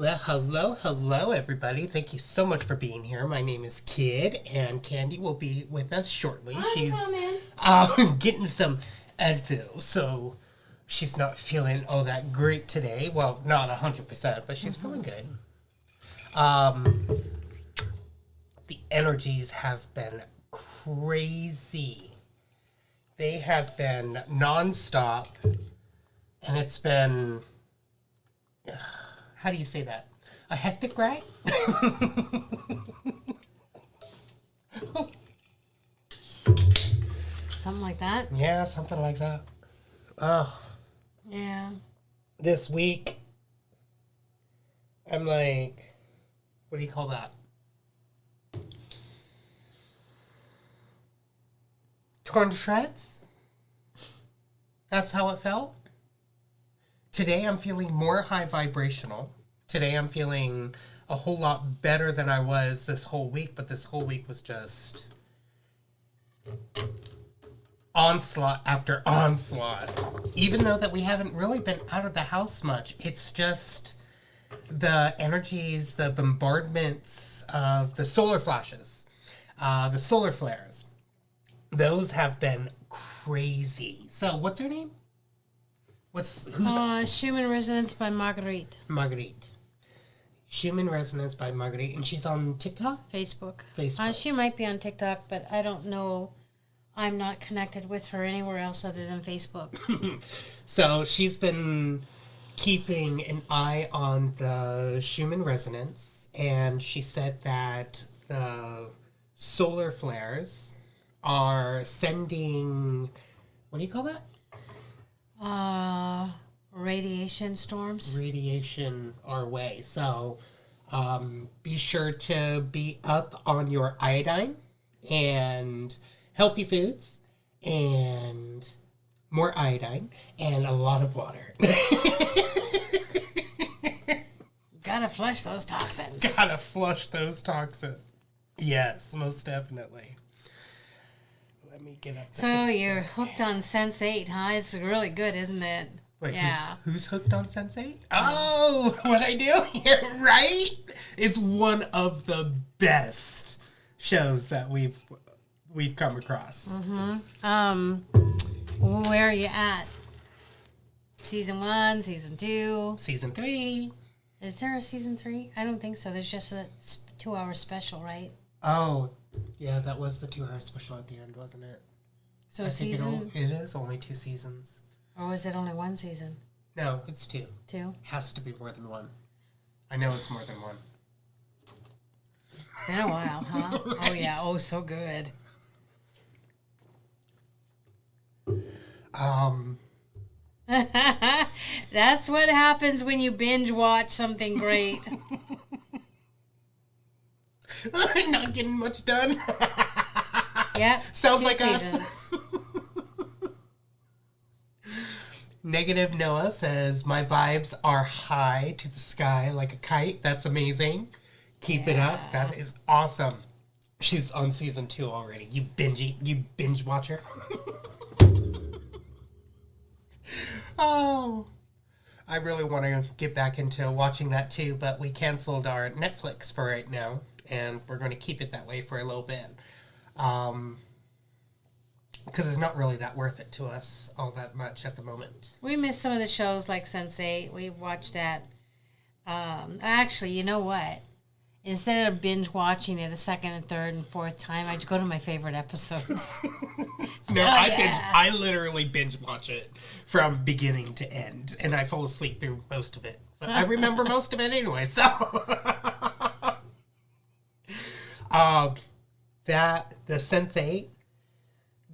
Well, hello, everybody. Thank you so much for being here. My name is Kidd, and Candi will be with us shortly. She's getting some Advil, so she's not feeling all that great today. Well, not 100%, but she's feeling good. The energies have been crazy. They have been nonstop, and it's been... How do you say that? A hectic ride? Something like that? Yeah, something like that. Oh. Yeah. This week, I'm like, what do you call that? Torn to shreds? That's how it felt. Today I'm feeling more high vibrational. Today I'm feeling a whole lot better than I was this whole week, but this whole week was just onslaught after onslaught. Even though that we haven't really been out of the house much, it's just the energies, the bombardments of the solar flashes, the solar flares. Those have been crazy. So what's her name? Who's Schumann Resonance by Marguerite. Marguerite. Human Resonance by Marguerite, and she's on TikTok? Facebook. Facebook. She might be on TikTok, but I don't know. I'm not connected with her anywhere else other than Facebook. So she's been keeping an eye on the Schumann Resonance, and she said that the solar flares are sending, what do you call that? Radiation storms. Radiation our way. So be sure to be up on your iodine and healthy foods and more iodine and a lot of water. Gotta flush those toxins. Gotta flush those toxins. Yes, most definitely. Let me get up. So you're hooked on Sense8, huh? It's really good, isn't it? Wait, yeah. who's hooked on Sense8? Oh, what I do here, right? It's one of the best shows that we've come across. Where are you at? Season 1, season 2, Season 3. Is there a season 3? I don't think so. There's just a 2-hour special, right? Oh, yeah, that was the 2-hour special at the end, wasn't it? So I think season, it is only 2 seasons. or was it only 1 season? No, it's 2. 2? Has to be more than 1. I know it's more than 1. Been a while, huh? Right. Oh yeah. Oh, so good. That's what happens when you binge watch something great. Not getting much done. Yep. Sounds 2 like seasons. us. Negative Noah says, my vibes are high to the sky like a kite. That's amazing. Keep it up. That is awesome. She's on season 2 already. You binge watcher. Oh. I really want to get back into watching that too, but we canceled our Netflix for right now, and we're going to keep it that way for a little bit. Because it's not really that worth it to us all that much at the moment. We missed some of the shows like Sense8. We watched that. Actually, you know what? Instead of binge watching it a second and third and fourth time, I'd go to my favorite episodes. No, Oh, I literally binge watch it from beginning to end, and I fall asleep through most of it. But I remember most of it anyway, so... the Sense8,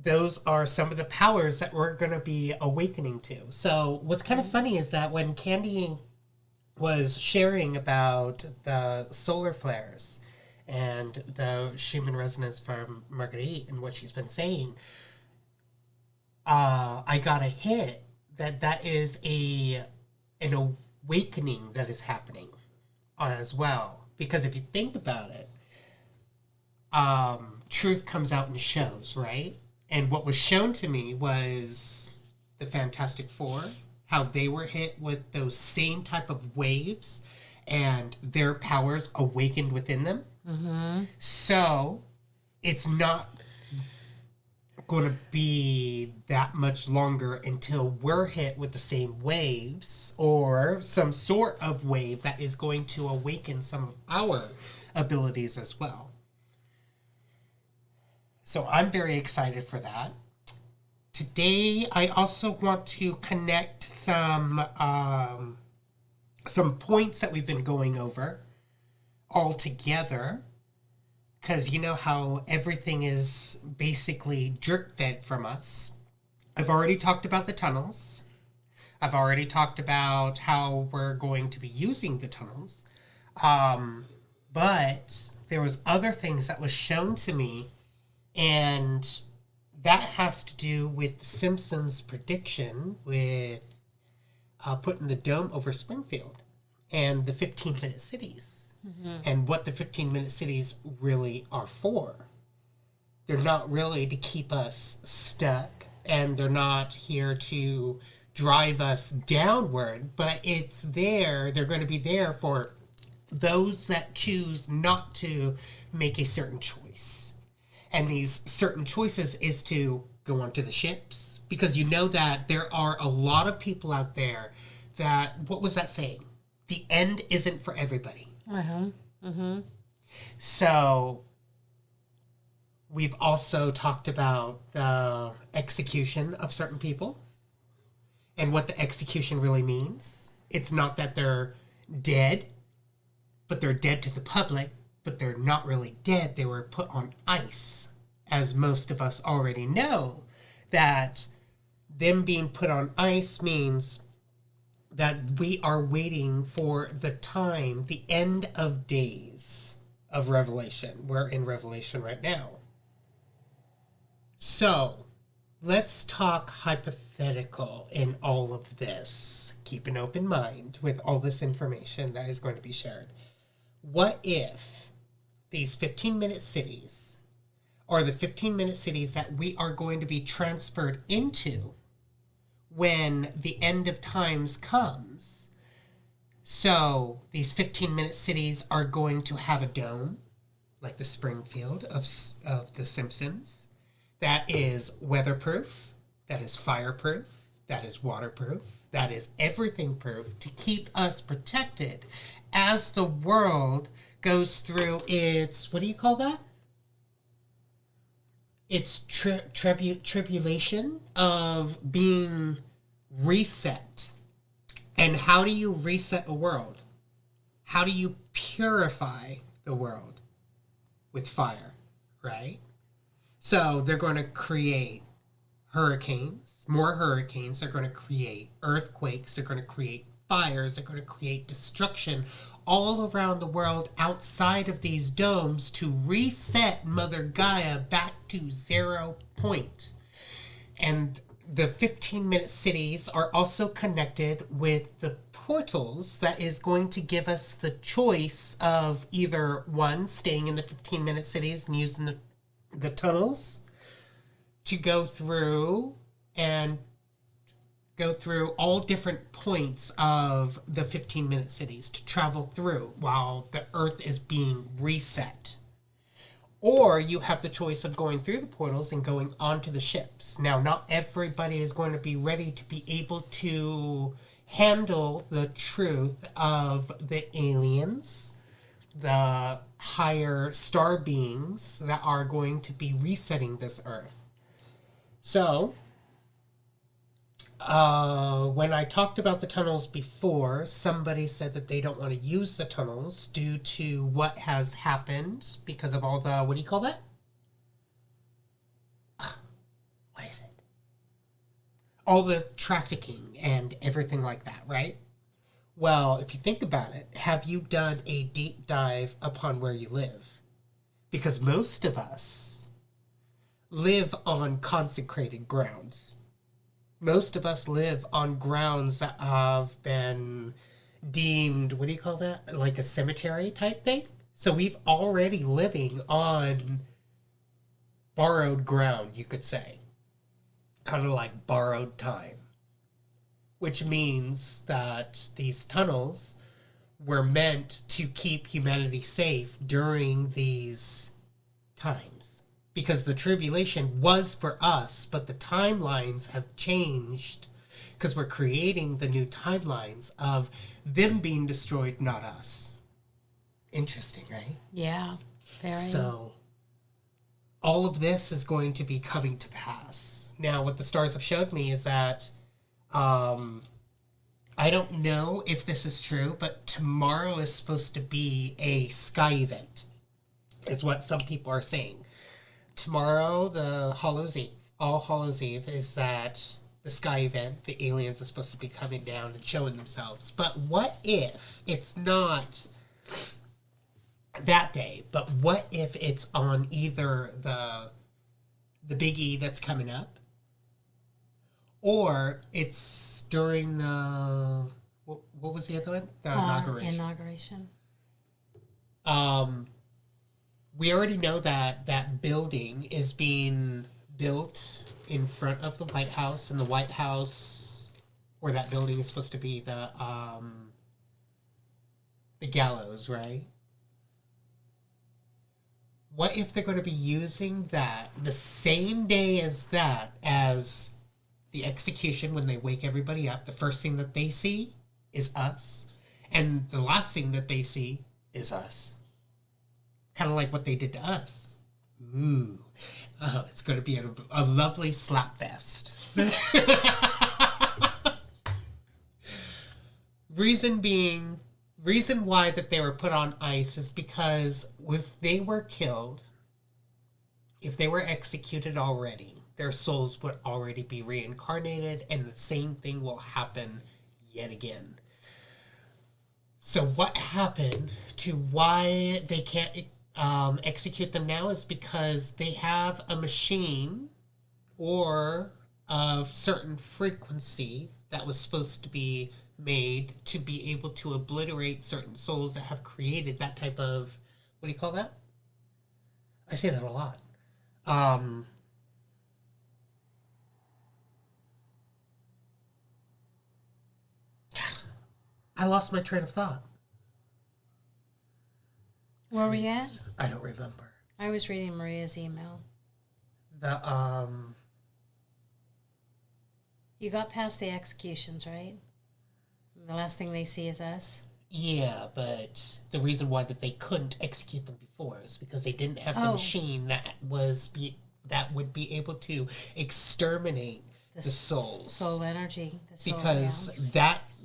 those are some of the powers that we're going to be awakening to. So what's kind of funny is that when Candi was sharing about the solar flares and the Schumann resonance from Marguerite and what she's been saying, I got a hit that is an awakening that is happening as well. Because if you think about it, truth comes out in shows, right? And what was shown to me was the Fantastic Four, how they were hit with those same type of waves, and their powers awakened within them. So it's not going to be that much longer until we're hit with the same waves or some sort of wave that is going to awaken some of our abilities as well. So I'm very excited for that. Today, I also want to connect some points that we've been going over all together, because you know how everything is basically jerk-fed from us. I've already talked about the tunnels. I've already talked about how we're going to be using the tunnels. But there was other things that was shown to me, and that has to do with the Simpsons' prediction with putting the dome over Springfield and the 15-minute cities. And what the 15-minute cities really are for. They're not really to keep us stuck, and they're not here to drive us downward, but it's there. They're going to be there for those that choose not to make a certain choice. And these certain choices is to go onto the ships, because you know that there are a lot of people out there that, what was that saying? The end isn't for everybody. So we've also talked about the execution of certain people and what the execution really means. It's not that they're dead, but they're dead to the public, but they're not really dead. They were put on ice, as most of us already know, that them being put on ice means that we are waiting for the time, the end of days of Revelation. We're in Revelation right now. So, let's talk hypothetical in all of this. Keep an open mind with all this information that is going to be shared. What if these 15-minute cities are the 15-minute cities that we are going to be transferred into when the end of times comes? So these 15-minute cities are going to have a dome, like the Springfield of The Simpsons, that is weatherproof, that is fireproof, that is waterproof, that is everything proof to keep us protected as the world goes through its, what do you call that? Its tribulation of being reset. And how do you reset a world? How do you purify the world? With fire, right? So they're going to create hurricanes, more hurricanes. They're going to create earthquakes. They're going to create fires. They're going to create destruction all around the world outside of these domes to reset Mother Gaia back to 0 point. And the 15-minute cities are also connected with the portals that is going to give us the choice of either, one, staying in the 15-minute cities and using the tunnels to go through all different points of the 15-minute cities to travel through while the earth is being reset. Or you have the choice of going through the portals and going onto the ships. Now, not everybody is going to be ready to be able to handle the truth of the aliens, the higher star beings that are going to be resetting this earth. So, when I talked about the tunnels before, somebody said that they don't want to use the tunnels due to what has happened because of all the, what do you call that? What is it? All the trafficking and everything like that, right? Well, if you think about it, have you done a deep dive upon where you live? Because most of us live on consecrated grounds. Most of us live on grounds that have been deemed, what do you call that? Like a cemetery type thing? So we've already living on borrowed ground, you could say. Kind of like borrowed time. Which means that these tunnels were meant to keep humanity safe during these times. Because the tribulation was for us, but the timelines have changed because we're creating the new timelines of them being destroyed, not us. Interesting, right? Yeah. Very. So, all of this is going to be coming to pass. Now, what the stars have showed me is that I don't know if this is true, but tomorrow is supposed to be a sky event, is what some people are saying. Tomorrow, the Hallows Eve, All Hallows Eve, is that the sky event, the aliens are supposed to be coming down and showing themselves. But what if it's not that day, but what if it's on either the Big E that's coming up, or it's during the, what was the other one? The inauguration. We already know that that building is being built in front of the White House, and the White House, or that building is supposed to be the gallows, right? What if they're going to be using that the same day as that, as the execution, when they wake everybody up? The first thing that they see is us, and the last thing that they see is us. Kind of like what they did to us. Ooh. Oh, it's going to be a lovely slap fest. Reason why that they were put on ice is because if they were killed, if they were executed already, their souls would already be reincarnated, and the same thing will happen yet again. So what happened to why they can't execute them now is because they have a machine or of certain frequency that was supposed to be made to be able to obliterate certain souls that have created that type of, what do you call that? I say that a lot. I lost my train of thought. Where were we at? I don't remember. I was reading Maria's email. You got past the executions, right? The last thing they see is us. Yeah, but the reason why that they couldn't execute them before is because they didn't have the machine that would be able to exterminate the souls. Soul energy. Because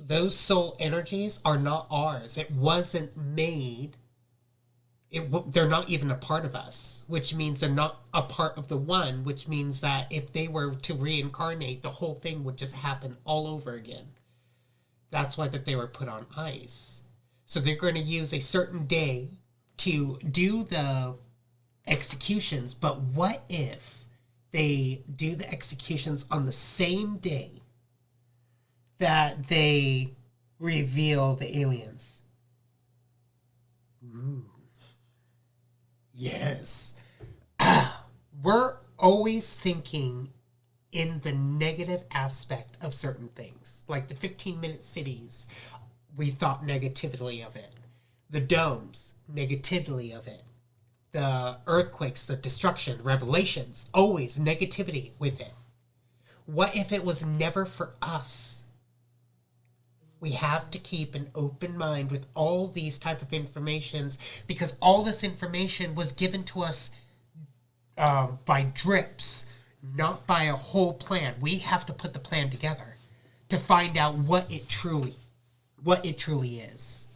those soul energies are not ours. It wasn't made. They're not even a part of us, which means they're not a part of the one, which means that if they were to reincarnate, the whole thing would just happen all over again. That's why that they were put on ice. So they're going to use a certain day to do the executions, but what if they do the executions on the same day that they reveal the aliens? Ooh. Yes. We're always thinking in the negative aspect of certain things. Like the 15-minute cities, we thought negatively of it. The domes, negatively of it. The earthquakes, the destruction, revelations, always negativity with it. What if it was never for us? We have to keep an open mind with all these type of informations, because all this information was given to us by drips, not by a whole plan. We have to put the plan together to find out what it truly is,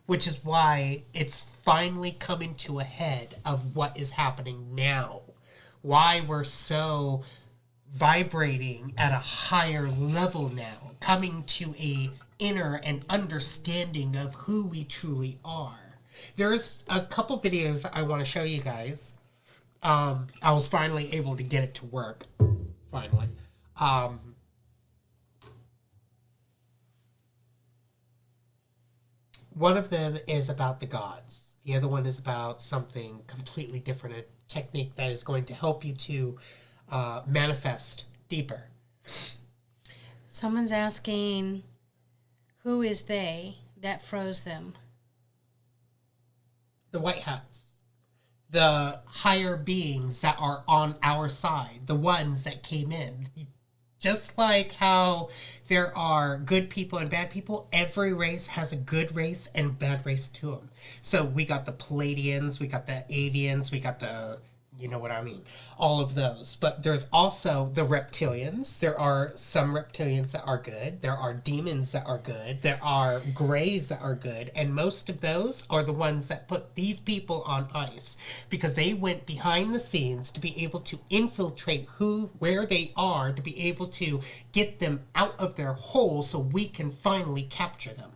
which is why it's finally coming to a head of what is happening now, why we're so vibrating at a higher level now, coming to a inner and understanding of who we truly are. There's a couple videos I want to show you guys. I was finally able to get it to work. Finally. One of them is about the gods. The other one is about something completely different, a technique that is going to help you to manifest deeper. Someone's asking, who is they? that froze them? The white hats. The higher beings that are on our side. The ones that came in. Just like how there are good people and bad people, every race has a good race and bad race to them. So we got the Palladians, we got the Avians, we got the, you know what I mean, all of those. But there's also the reptilians. There are some reptilians that are good. There are demons that are good. There are grays that are good. And most of those are the ones that put these people on ice because they went behind the scenes to be able to infiltrate where they are, to be able to get them out of their hole so we can finally capture them.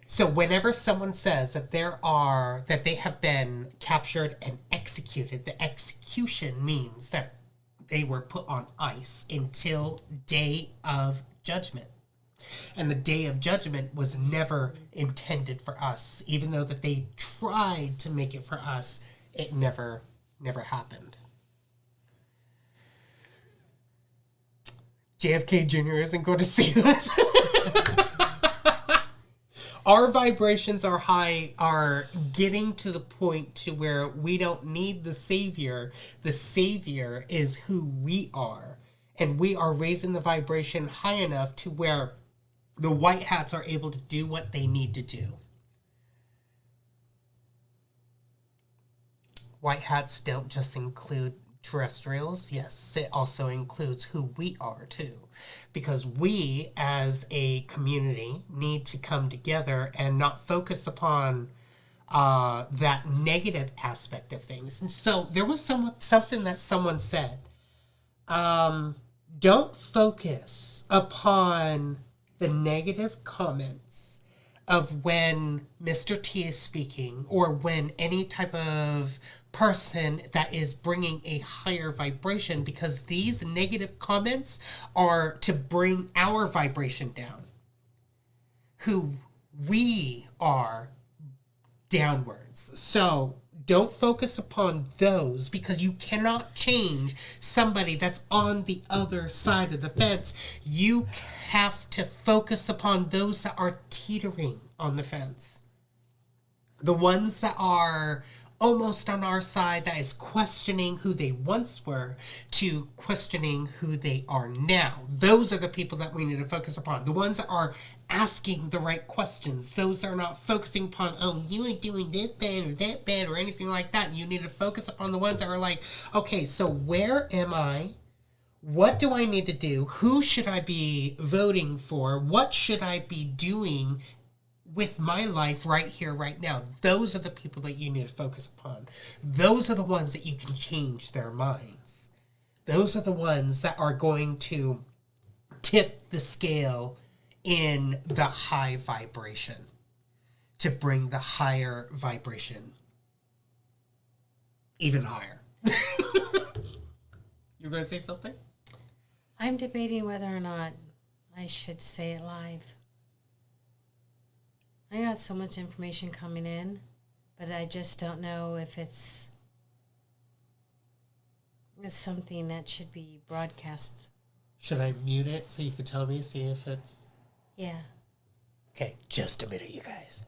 So whenever someone says that they have been captured and executed, the execution means that they were put on ice until day of judgment. And the day of judgment was never intended for us. Even though that they tried to make it for us, it never happened. JFK Jr. isn't going to see us. Our vibrations are high, are getting to the point to where we don't need the savior. The savior is who we are. And we are raising the vibration high enough to where the white hats are able to do what they need to do. White hats don't just include terrestrials. Yes, it also includes who we are too. Because we, as a community, need to come together and not focus upon that negative aspect of things. And so there was something that someone said. Don't focus upon the negative comments of when Mr. T is speaking or when any type of person that is bringing a higher vibration, because these negative comments are to bring our vibration down. Who we are downwards. So don't focus upon those because you cannot change somebody that's on the other side of the fence. You have to focus upon those that are teetering on the fence. The ones that are almost on our side, that is questioning who they once were to questioning who they are now. Those are the people that we need to focus upon. The ones that are asking the right questions. Those are not focusing upon, oh, you are doing this bad or that bad or anything like that. You need to focus upon the ones that are like, okay, so where am I? What do I need to do? Who should I be voting for? What should I be doing with my life right here, right now? Those are the people that you need to focus upon. Those are the ones that you can change their minds. Those are the ones that are going to tip the scale in the high vibration, to bring the higher vibration even higher. You're going to say something? I'm debating whether or not I should say it live. I got so much information coming in, but I just don't know if it's something that should be broadcast. Should I mute it so you can tell me, see if it's... Yeah. Okay, just a minute, you guys.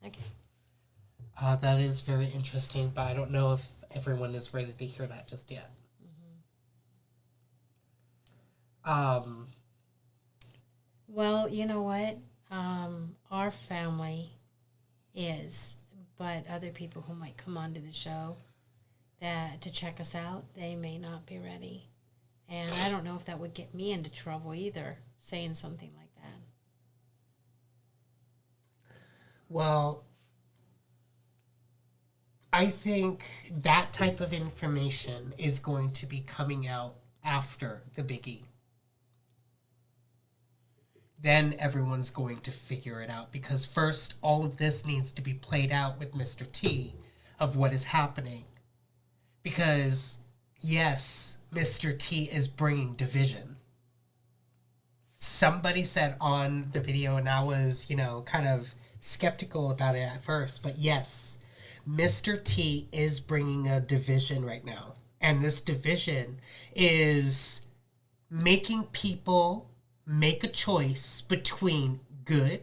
Okay. That is very interesting, but I don't know if everyone is ready to hear that just yet. Well, you know what? Our family is, but other people who might come onto the show that to check us out, they may not be ready. And I don't know if that would get me into trouble either, saying something like that. Well, I think that type of information is going to be coming out after the biggie. Then everyone's going to figure it out, because first all of this needs to be played out with Mr. T of what is happening. Because yes, Mr. T is bringing division. Somebody said on the video, and I was, kind of skeptical about it at first, but yes, Mr. T is bringing a division right now. And this division is making people make a choice between good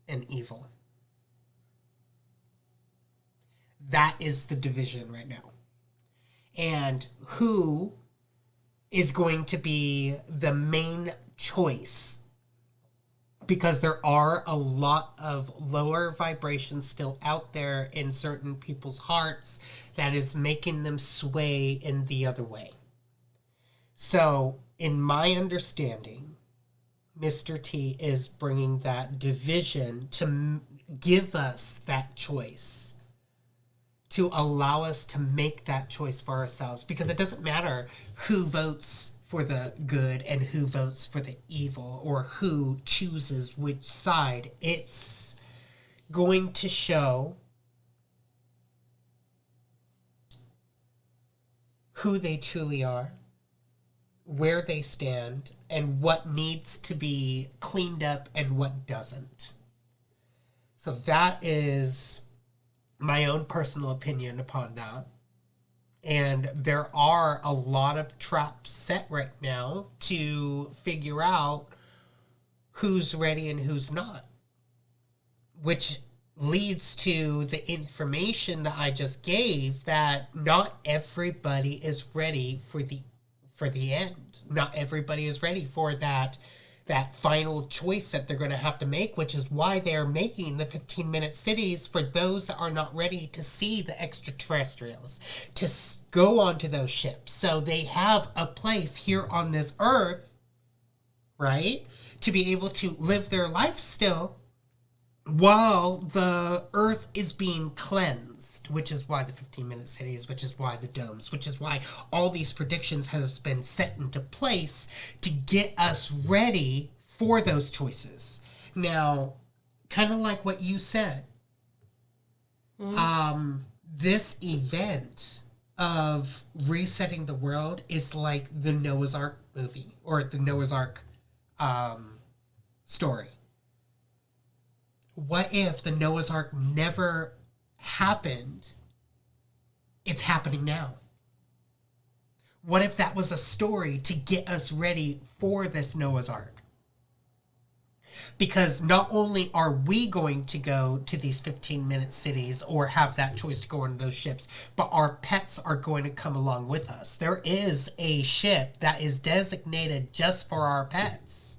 and evil. That is the division right now. And who is going to be the main choice? Because there are a lot of lower vibrations still out there in certain people's hearts that is making them sway in the other way. So, in my understanding, Mr. T is bringing that division to give us that choice, to allow us to make that choice for ourselves, because it doesn't matter who votes for the good and who votes for the evil, or who chooses which side. It's going to show who they truly are, where they stand, and what needs to be cleaned up and what doesn't. So that is my own personal opinion upon that. And there are a lot of traps set right now to figure out who's ready and who's not, which leads to the information that I just gave, that not everybody is ready for the end. Not everybody is ready for that final choice that they're going to have to make, which is why they're making the 15-minute cities for those that are not ready to see the extraterrestrials, to go onto those ships. So they have a place here on this earth, right, to be able to live their life still while the earth is being cleansed, which is why the 15-minute cities, which is why the domes, which is why all these predictions has been set into place to get us ready for those choices. Now, kind of like what you said, this event of resetting the world is like the Noah's Ark movie, or the Noah's Ark story. What if the Noah's Ark never happened? It's happening now. What if that was a story to get us ready for this Noah's Ark? Because not only are we going to go to these 15-minute cities or have that choice to go on those ships, but our pets are going to come along with us. There is a ship that is designated just for our pets,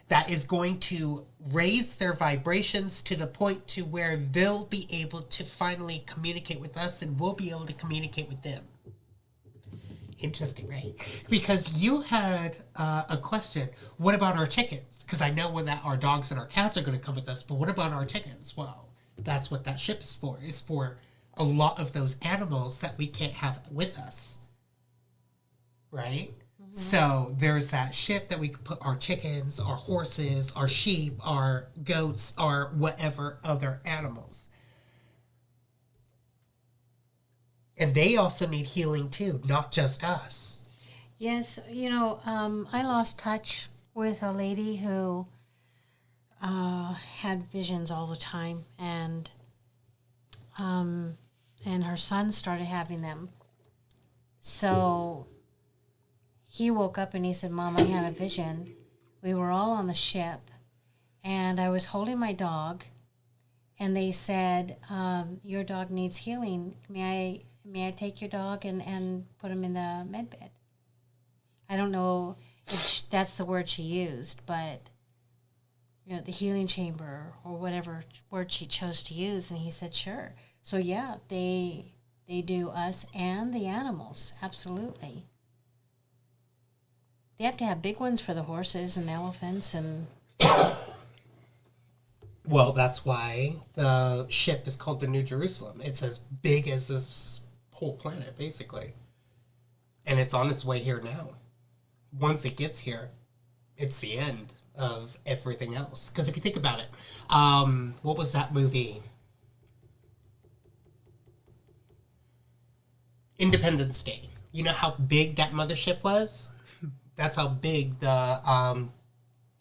that is going to raise their vibrations to the point to where they'll be able to finally communicate with us, and we'll be able to communicate with them. Interesting, right? Because you had a question. What about our chickens? Because I know that our dogs and our cats are going to come with us, but what about our chickens? Well, that's what that ship is for a lot of those animals that we can't have with us, right? So there's that ship that we could put our chickens, our horses, our sheep, our goats, our whatever other animals. And they also need healing too, not just us. Yes, I lost touch with a lady who had visions all the time, and her son started having them. So he woke up and he said, "Mom, I had a vision. We were all on the ship, and I was holding my dog, and they said, your dog needs healing. May I take your dog and put him in the med bed? I don't know if that's the word she used, but the healing chamber or whatever word she chose to use. And he said, sure. So yeah, they do us and the animals. Absolutely. They have to have big ones for the horses and elephants and... Well, that's why the ship is called the New Jerusalem. It's as big as this whole planet, basically. And it's on its way here now. Once it gets here, it's the end of everything else. Because if you think about it, what was that movie? Independence Day. You know how big that mothership was? That's how big the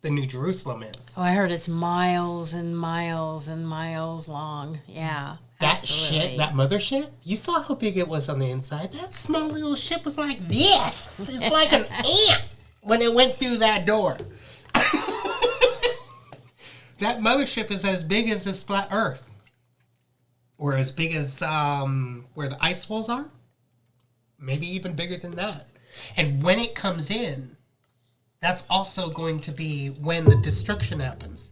New Jerusalem is. Oh, I heard it's miles and miles and miles long. Yeah. That absolutely. ship, that mothership, you saw how big it was on the inside. That small little ship was like this. It's like an ant when it went through that door. That mothership is as big as this flat Earth. Or as big as where the ice walls are. Maybe even bigger than that. And when it comes in, that's also going to be when the destruction happens.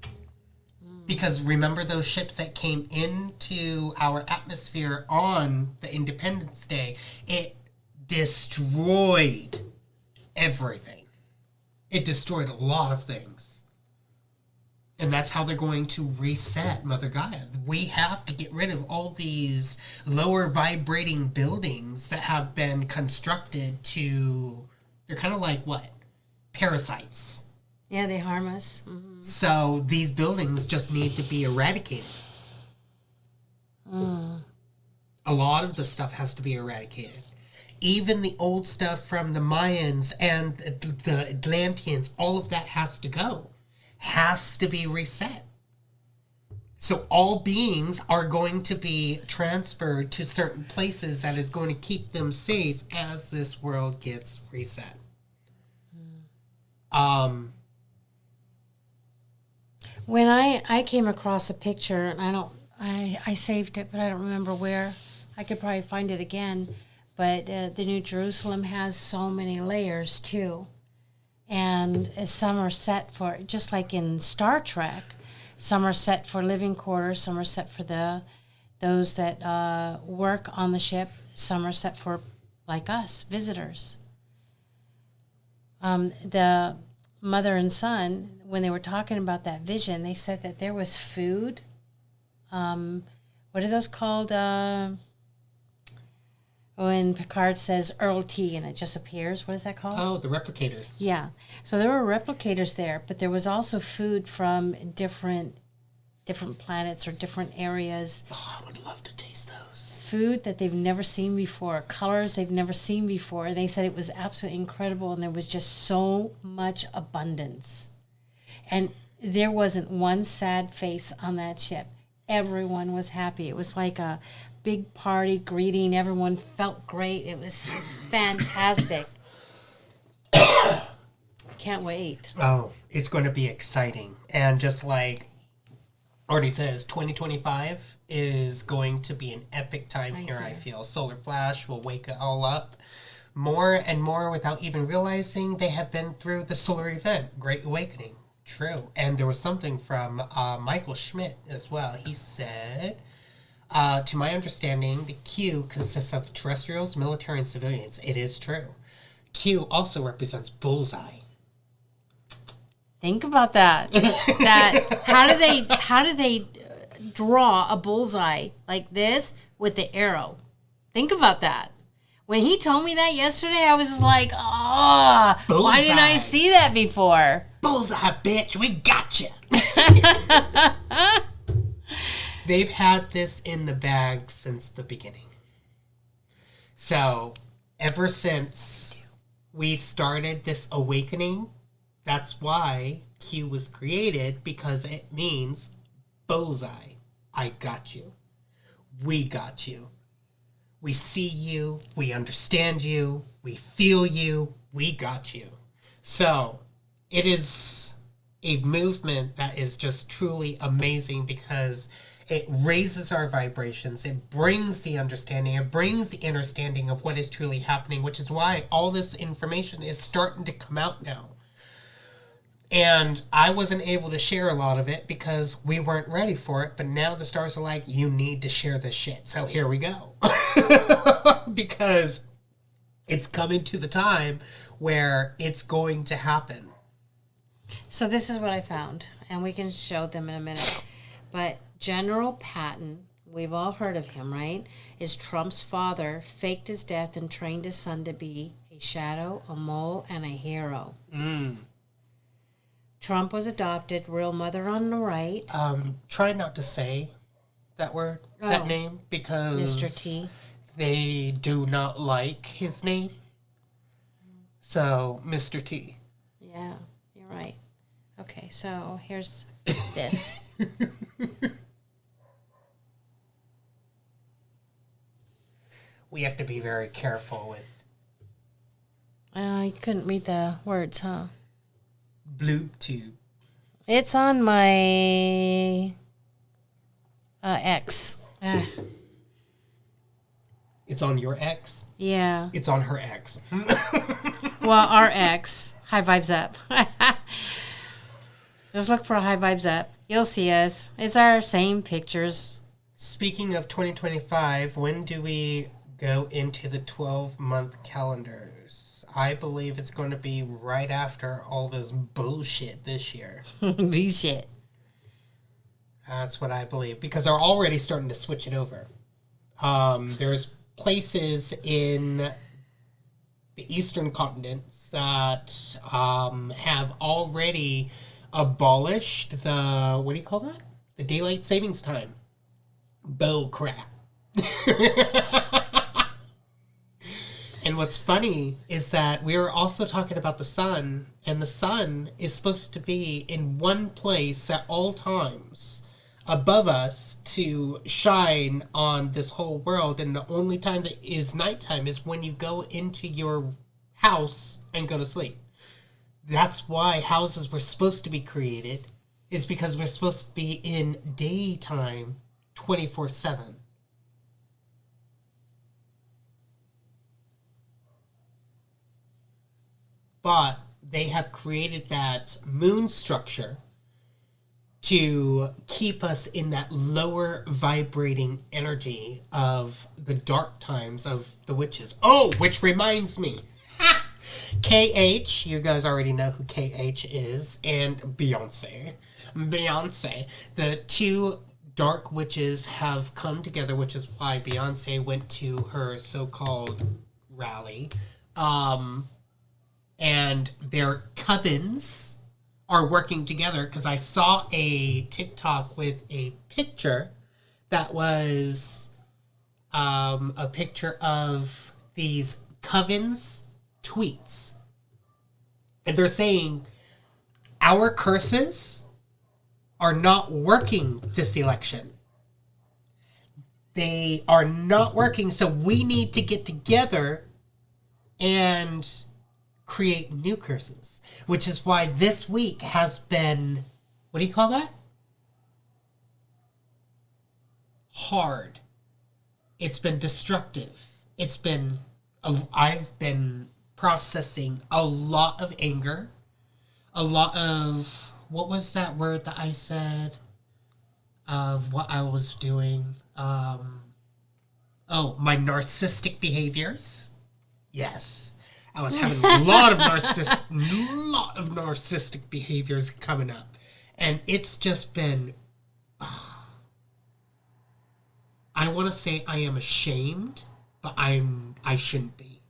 Because remember those ships that came into our atmosphere on the Independence Day? It destroyed everything. It destroyed a lot of things. And that's how they're going to reset Mother Gaia. We have to get rid of all these lower vibrating buildings that have been constructed to... They're kind of like what? Parasites. Yeah, they harm us. Mm-hmm. So these buildings just need to be eradicated. A lot of the stuff has to be eradicated. Even the old stuff from the Mayans and the Atlanteans, all of that has to go. Has to be reset. So all beings are going to be transferred to certain places that is going to keep them safe as this world gets reset. When I came across a picture, and I saved it, but I don't remember where. I could probably find it again. But the New Jerusalem has so many layers, too. And some are set for, just like in Star Trek, some are set for living quarters, some are set for those that work on the ship, some are set for, like us, visitors. The mother and son, when they were talking about that vision, they said that there was food. What are those called? When Picard says Earl Tea and it just appears, what is that called? Oh, the replicators. Yeah. So there were replicators there, but there was also food from different planets or different areas. Oh, I would love to taste those. Food that they've never seen before, colors they've never seen before. And they said it was absolutely incredible, and there was just so much abundance. And there wasn't one sad face on that ship. Everyone was happy. It was like a big party greeting. Everyone felt great. It was fantastic. Can't wait. Oh, it's going to be exciting. And just like Artie says, 2025 is going to be an epic time here, I feel. Solar Flash will wake it all up more and more without even realizing they have been through the solar event, Great Awakening. True. And there was something from Michael Schmidt as well. He said, to my understanding, the Q consists of terrestrials, military, and civilians. It is true. Q also represents bullseye. Think about that. How do they draw a bullseye like this with the arrow? Think about that. When he told me that yesterday, I was just like, why didn't I see that before? Bullseye, bitch, we got you. They've had this in the bag since the beginning. So, ever since we started this awakening, that's why Q was created, because it means bullseye. I got you. We got you. We see you. We understand you. We feel you. We got you. So, it is a movement that is just truly amazing, because It raises our vibrations. It brings the understanding. It brings the understanding of what is truly happening, which is why all this information is starting to come out now. And I wasn't able to share a lot of it because we weren't ready for it. But now the stars are like, you need to share this shit. So here we go. Because it's coming to the time where it's going to happen. So this is what I found, and we can show them in a minute. But General Patton, we've all heard of him, right? Is Trump's father, faked his death and trained his son to be a shadow, a mole, and a hero. Trump was adopted, real mother on the right. Try not to say that word, that name, because Mr. T. they do not like his name. So, Mr. T. Yeah, you're right. Okay, so here's this. We have to be very careful with You couldn't read the words, huh? Bloob Tube. It's on my X. It's on your ex? Yeah. It's on her ex. Well, our ex. High Vibes Up. Just look for High Vibes Up. You'll see us. It's our same pictures. Speaking of 2025, when do we go into the 12-month calendars? I believe it's going to be right after all this bullshit this year. Bullshit. That's what I believe, because they're already starting to switch it over. There's places in the eastern continents that have already abolished the, what do you call that? The daylight savings time. Bull crap. And what's funny is that we were also talking about the sun, and the sun is supposed to be in one place at all times above us to shine on this whole world, and the only time that is nighttime is when you go into your house and go to sleep. That's why houses were supposed to be created, is because we're supposed to be in daytime 24/7. But they have created that moon structure to keep us in that lower vibrating energy of the dark times of the witches. Oh, which reminds me. KH, you guys already know who KH is, and Beyonce. The two dark witches have come together, which is why Beyonce went to her so-called rally. And their covens are working together, because I saw a TikTok with a picture that was a picture of these covens tweets. And they're saying, our curses are not working this election. They are not working, so we need to get together and create new curses, which is why this week has been, what do you call that? Hard. It's been destructive. It's been, I've been processing a lot of anger, a lot of, what was that word that I said of what I was doing? My narcissistic behaviors. Yes. I was having a lot of narcissistic behaviors coming up. And it's just been, I want to say I am ashamed, but I shouldn't be.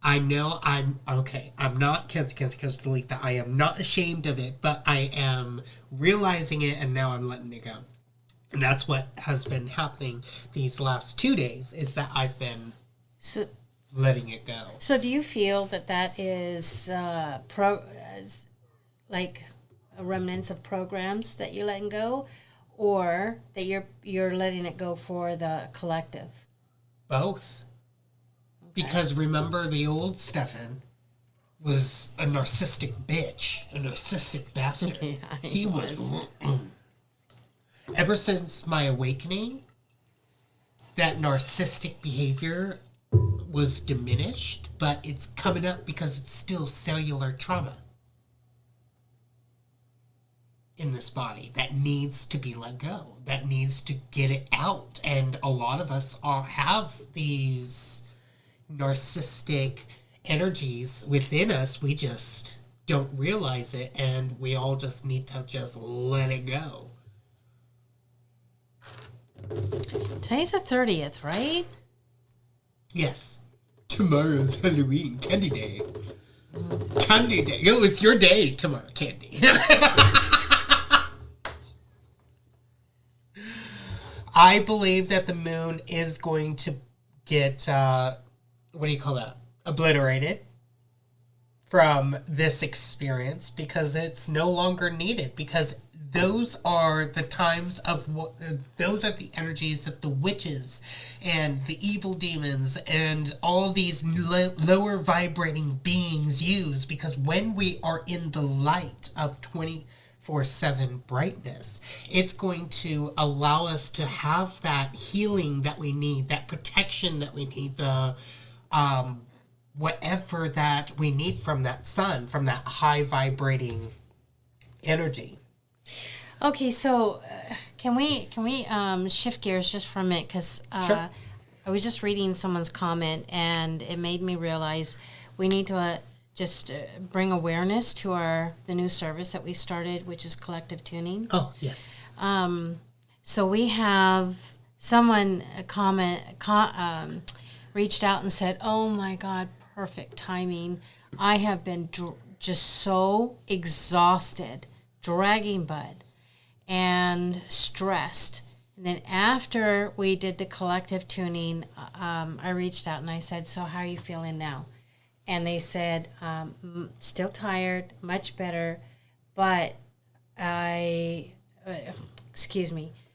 I know I'm not, cancel, delete that. I am not ashamed of it, but I am realizing it, and now I'm letting it go. And that's what has been happening these last 2 days, is that I've been letting it go. So do you feel that is like a remnants of programs that you're letting go, or that you're letting it go for the collective? Both. Okay. Because remember, the old Stefan was a narcissistic bitch, a narcissistic bastard. Yeah, he was. ever since my awakening, that narcissistic behavior was diminished, but it's coming up because it's still cellular trauma in this body that needs to be let go, that needs to get it out. And a lot of us have these narcissistic energies within us. We just don't realize it, and we all just need to just let it go. Today's the 30th, right? Yes. Tomorrow's Halloween Candy Day. Candy Day. It was your day tomorrow, Candy. I believe that the moon is going to get, what do you call that? Obliterated from this experience because it's no longer needed, because those are the times of those are the energies that the witches and the evil demons and all these lower vibrating beings use, because when we are in the light of 24/7 brightness, it's going to allow us to have that healing that we need, that protection that we need, the whatever that we need from that sun, from that high vibrating energy. Okay, so can we shift gears just for a minute? Because Sure. I was just reading someone's comment, and it made me realize we need to just bring awareness to the new service that we started, which is collective tuning. Oh, yes. So we have someone reached out and said, "Oh my God, perfect timing. I have been just so exhausted, dragging butt, and stressed." And then after we did the collective tuning, I reached out and I said, "So how are you feeling now?" And they said, "Still tired, much better, but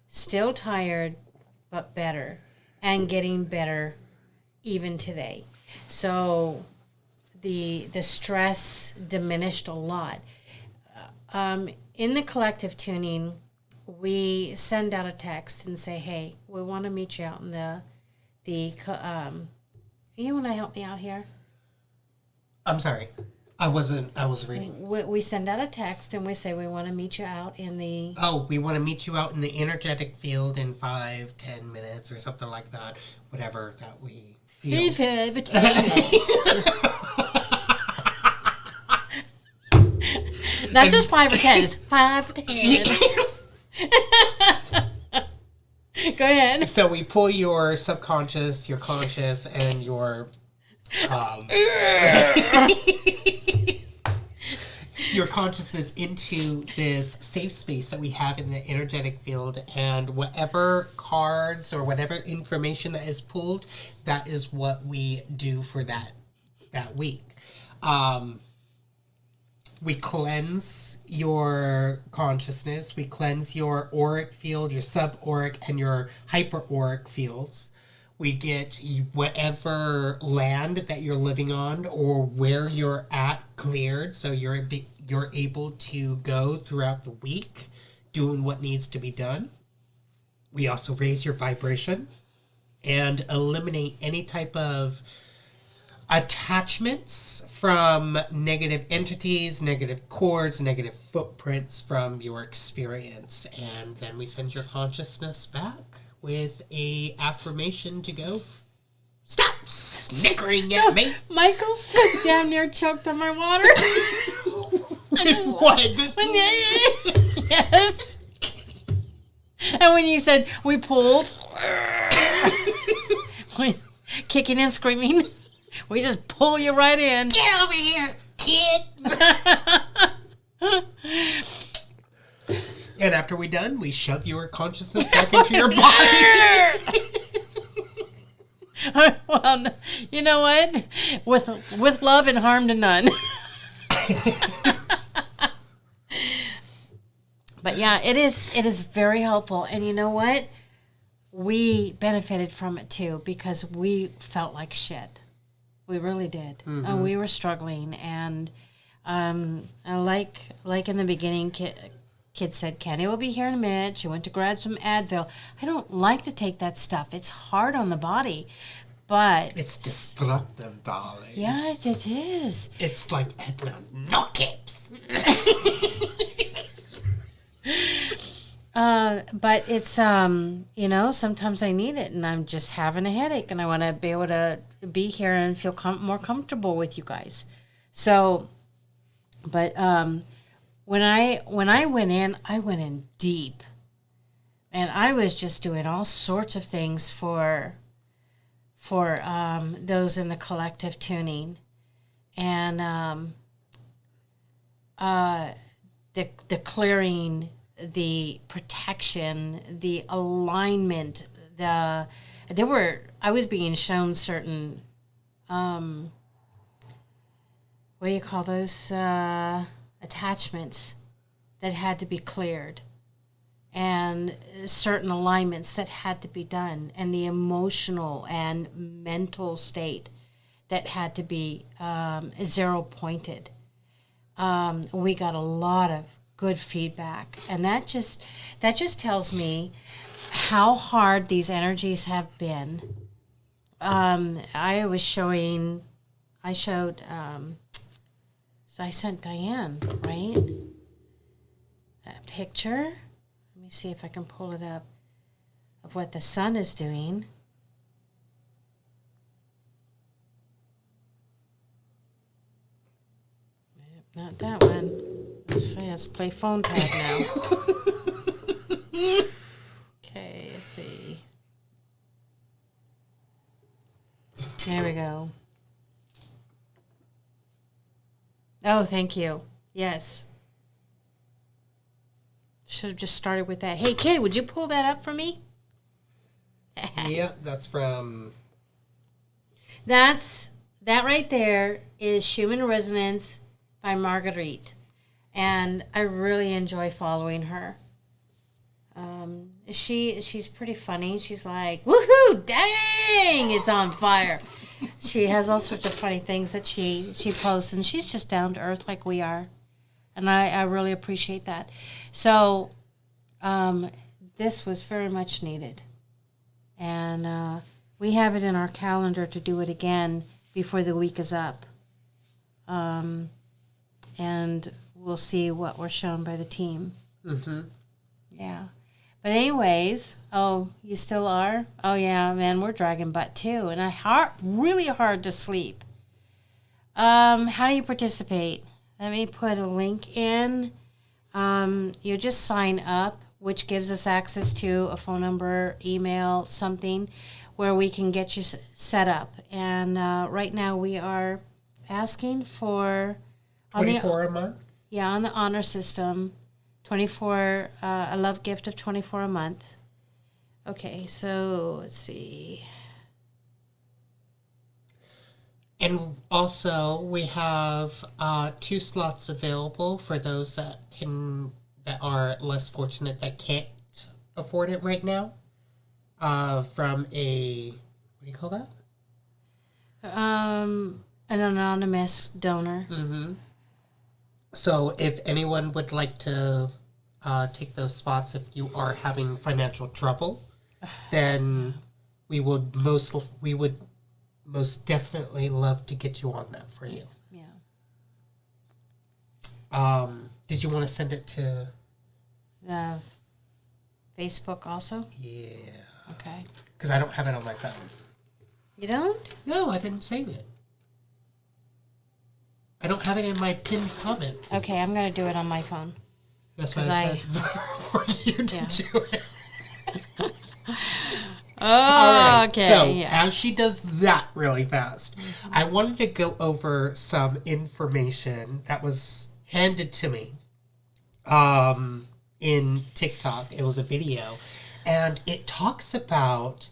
still tired, but better, and getting better even today." So the stress diminished a lot. In the collective tuning, we send out a text and say, "Hey, we want to meet you out in you want to help me out here?" I'm sorry. I was reading. We send out a text and we say we want to meet you out in the... Oh, we want to meet you out in the energetic field in 5-10 minutes or something like that. Whatever that we feel. 5-10 minutes. Not just 5 or 10, it's 5 or 10. Go ahead. So we pull your subconscious, your conscious, and your your consciousness into this safe space that we have in the energetic field, and whatever cards or whatever information that is pulled, that is what we do for that week. We cleanse your consciousness, we cleanse your auric field, your subauric and your hyperauric fields. We get whatever land that you're living on or where you're at cleared, so you're able to go throughout the week doing what needs to be done. We also raise your vibration and eliminate any type of attachments from negative entities, negative cords, negative footprints from your experience. And then we send your consciousness back with a affirmation to go, "Stop snickering at me." Michael sat down near, choked on my water. What? Yes. And when you said we pulled, kicking and screaming, we just pull you right in. Get over here, kid. And after we're done, we shove your consciousness back into your body. Well, you know what? With love and harm to none. But yeah, it is very helpful. And you know what? We benefited from it too, because we felt like shit. We really did. Mm-hmm. And we were struggling. And like in the beginning, Kidd said, Candi will be here in a minute. She went to grab some Advil. I don't like to take that stuff. It's hard on the body. But it's destructive, darling. Yeah, it is. It's like Edna, no caps. But it's sometimes I need it, and I'm just having a headache, and I want to be able to be here and feel more comfortable with you guys. So, but when I went in deep, and I was just doing all sorts of things for those in the collective tuning, and the clearing, the protection, the alignment, I was being shown certain what do you call those attachments that had to be cleared, and certain alignments that had to be done, and the emotional and mental state that had to be zero pointed. We got a lot of good feedback, and that just tells me how hard these energies have been. I sent Diane, right, that picture. Let me see if I can pull it up, of what the sun is doing. Not that one. Let's play phone tag now. Okay, let's see. There we go. Oh, thank you. Yes. Should have just started with that. Hey, Kidd, would you pull that up for me? Yeah, that's from... That right there is Schumann Resonance by Marguerite. And I really enjoy following her. She's pretty funny. She's like, woohoo, dang, it's on fire. She has all sorts of funny things that she posts, and she's just down to earth like we are. And I really appreciate that. So this was very much needed. And we have it in our calendar to do it again before the week is up. And we'll see what we're shown by the team. Mm-hmm. Yeah. But anyways, oh, you still are? Oh, yeah, man, we're dragging butt, too. And really hard to sleep. How do you participate? Let me put a link in. You just sign up, which gives us access to a phone number, email, something, where we can get you set up. And right now we are asking for... 24 a month? Yeah, on the honor system, 24, a love gift of 24 a month. Okay, so let's see. And also, we have 2 slots available for those that are less fortunate that can't afford it right now. From a, what do you call that? An anonymous donor. Mm-hmm. So if anyone would like to take those spots, if you are having financial trouble, then we would most definitely love to get you on that for you. Yeah. Did you want to send it to the Facebook also? Yeah. Okay. Because I don't have it on my phone. You don't? No, I didn't save it. I don't have it in my pinned comments. Okay, I'm going to do it on my phone. That's what I said for you to do it. Oh, right, okay. So, yes. as she does that really fast, I wanted to go over some information that was handed to me in TikTok. It was a video, and it talks about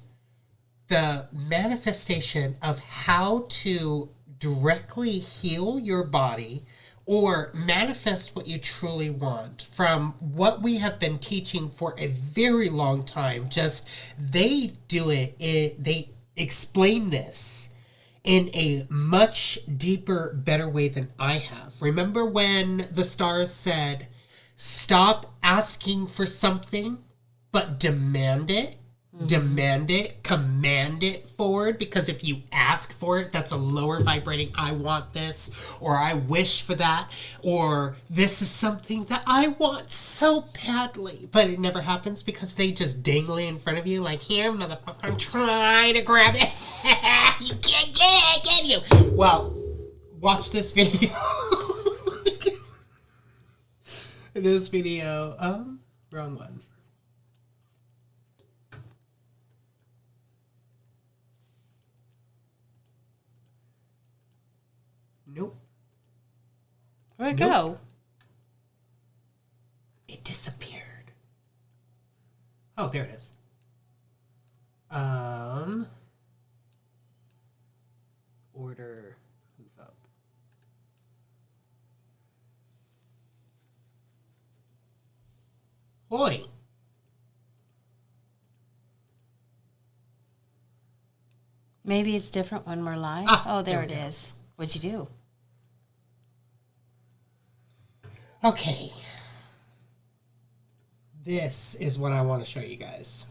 the manifestation of how to directly heal your body or manifest what you truly want from what we have been teaching for a very long time. Just they explain this in a much deeper, better way than I have. Remember when the stars said, Stop asking for something, but demand it. Demand it, command it forward, because if you ask for it, that's a lower vibrating I want this, or I wish for that, or this is something that I want so badly, but it never happens because they just dangle it in front of you like, here, motherfucker, I'm trying to grab it. You can't get it, can you? Well, watch this video. This video, wrong one. Nope. Where'd it go? It disappeared. Oh, there it is. Order. Move up. Oi. Maybe it's different when we're live. Oh, there it is. What'd you do? Okay. This is what I want to show you guys.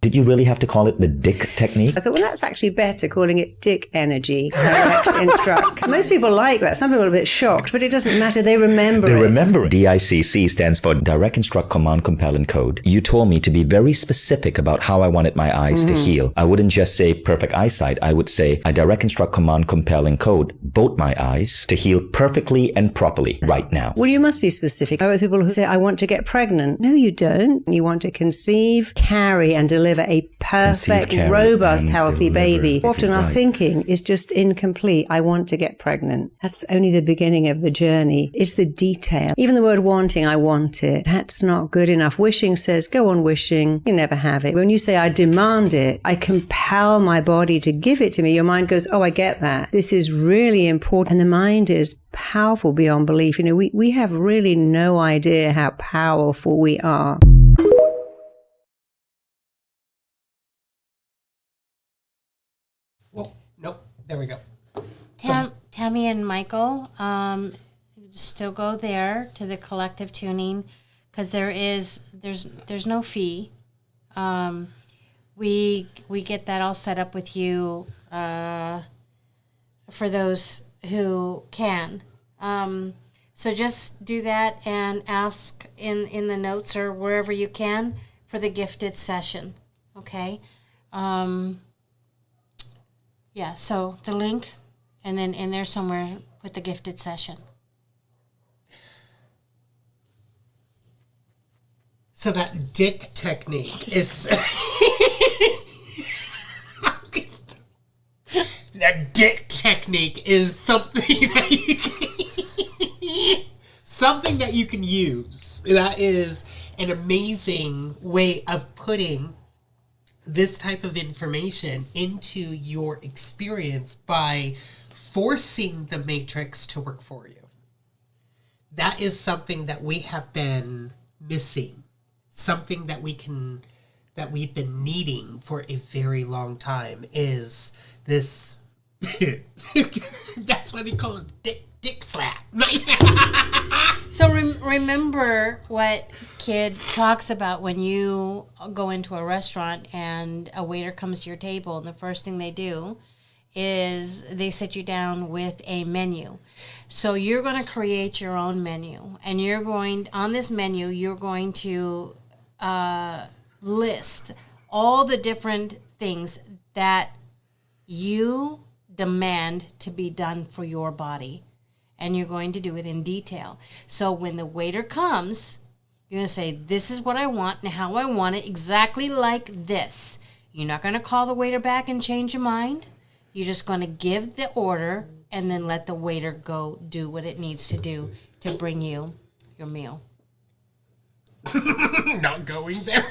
Did you really have to call it the dick technique? I thought, well, that's actually better, calling it dick energy. Direct instruct. Most people like that. Some people are a bit shocked, but it doesn't matter. They remember They it. remember it. DICC stands for Direct Instruct Command Compel Encode. You told me to be very specific about how I wanted my eyes to heal. I wouldn't just say perfect eyesight. I would say I direct instruct command compel encode both my eyes to heal perfectly and properly right now. Well, you must be specific. I know people who say, I want to get pregnant. No, you don't. You want to conceive, carry, and deliver a perfect, carry, robust, and healthy deliver. baby. Often our Right. thinking is just incomplete. I want to get pregnant. That's only the beginning of the journey. It's the detail. Even the word wanting, I want it. That's not good enough. Wishing says, go on wishing. You never have it. When you say, I demand it, I compel my body to give it to me, your mind goes, oh, I get that. This is really important. And the mind is powerful beyond belief. You know, we have really no idea how powerful we are. Well, nope. There we go. Tammy and Michael, still go there to the collective tuning, because there's no fee. We get that all set up with you for those who can. So just do that and ask in the notes or wherever you can for the gifted session. Okay. Yeah, so the link, and then in there somewhere, put the gifted session. So that dick technique is... That dick technique is something that something that you can use. That is an amazing way of putting this type of information into your experience by forcing the matrix to work for you. That is something that we have been missing. Something that we've been needing for a very long time is this. That's why they call it dick slap. So remember what Kidd talks about when you go into a restaurant and a waiter comes to your table, and the first thing they do is they sit you down with a menu. So you're going to create your own menu, and on this menu, you're going to list all the different things that you demand to be done for your body. And you're going to do it in detail. So when the waiter comes, you're going to say, this is what I want and how I want it, exactly like this. You're not going to call the waiter back and change your mind. You're just going to give the order and then let the waiter go do what it needs to do to bring you your meal. Not going there.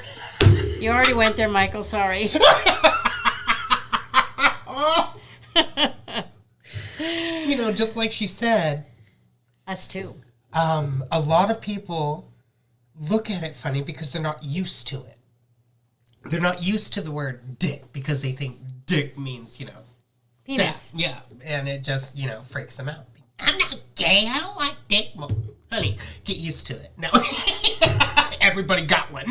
You already went there, Michael. Sorry. You know, just like she said, Us too. a lot of people look at it funny because they're not used to it. They're not used to the word dick because they think dick means, Penis. that. Yeah, and it just, freaks them out. I'm not gay. I don't like dick. Well, honey, get used to it. No. Everybody got one.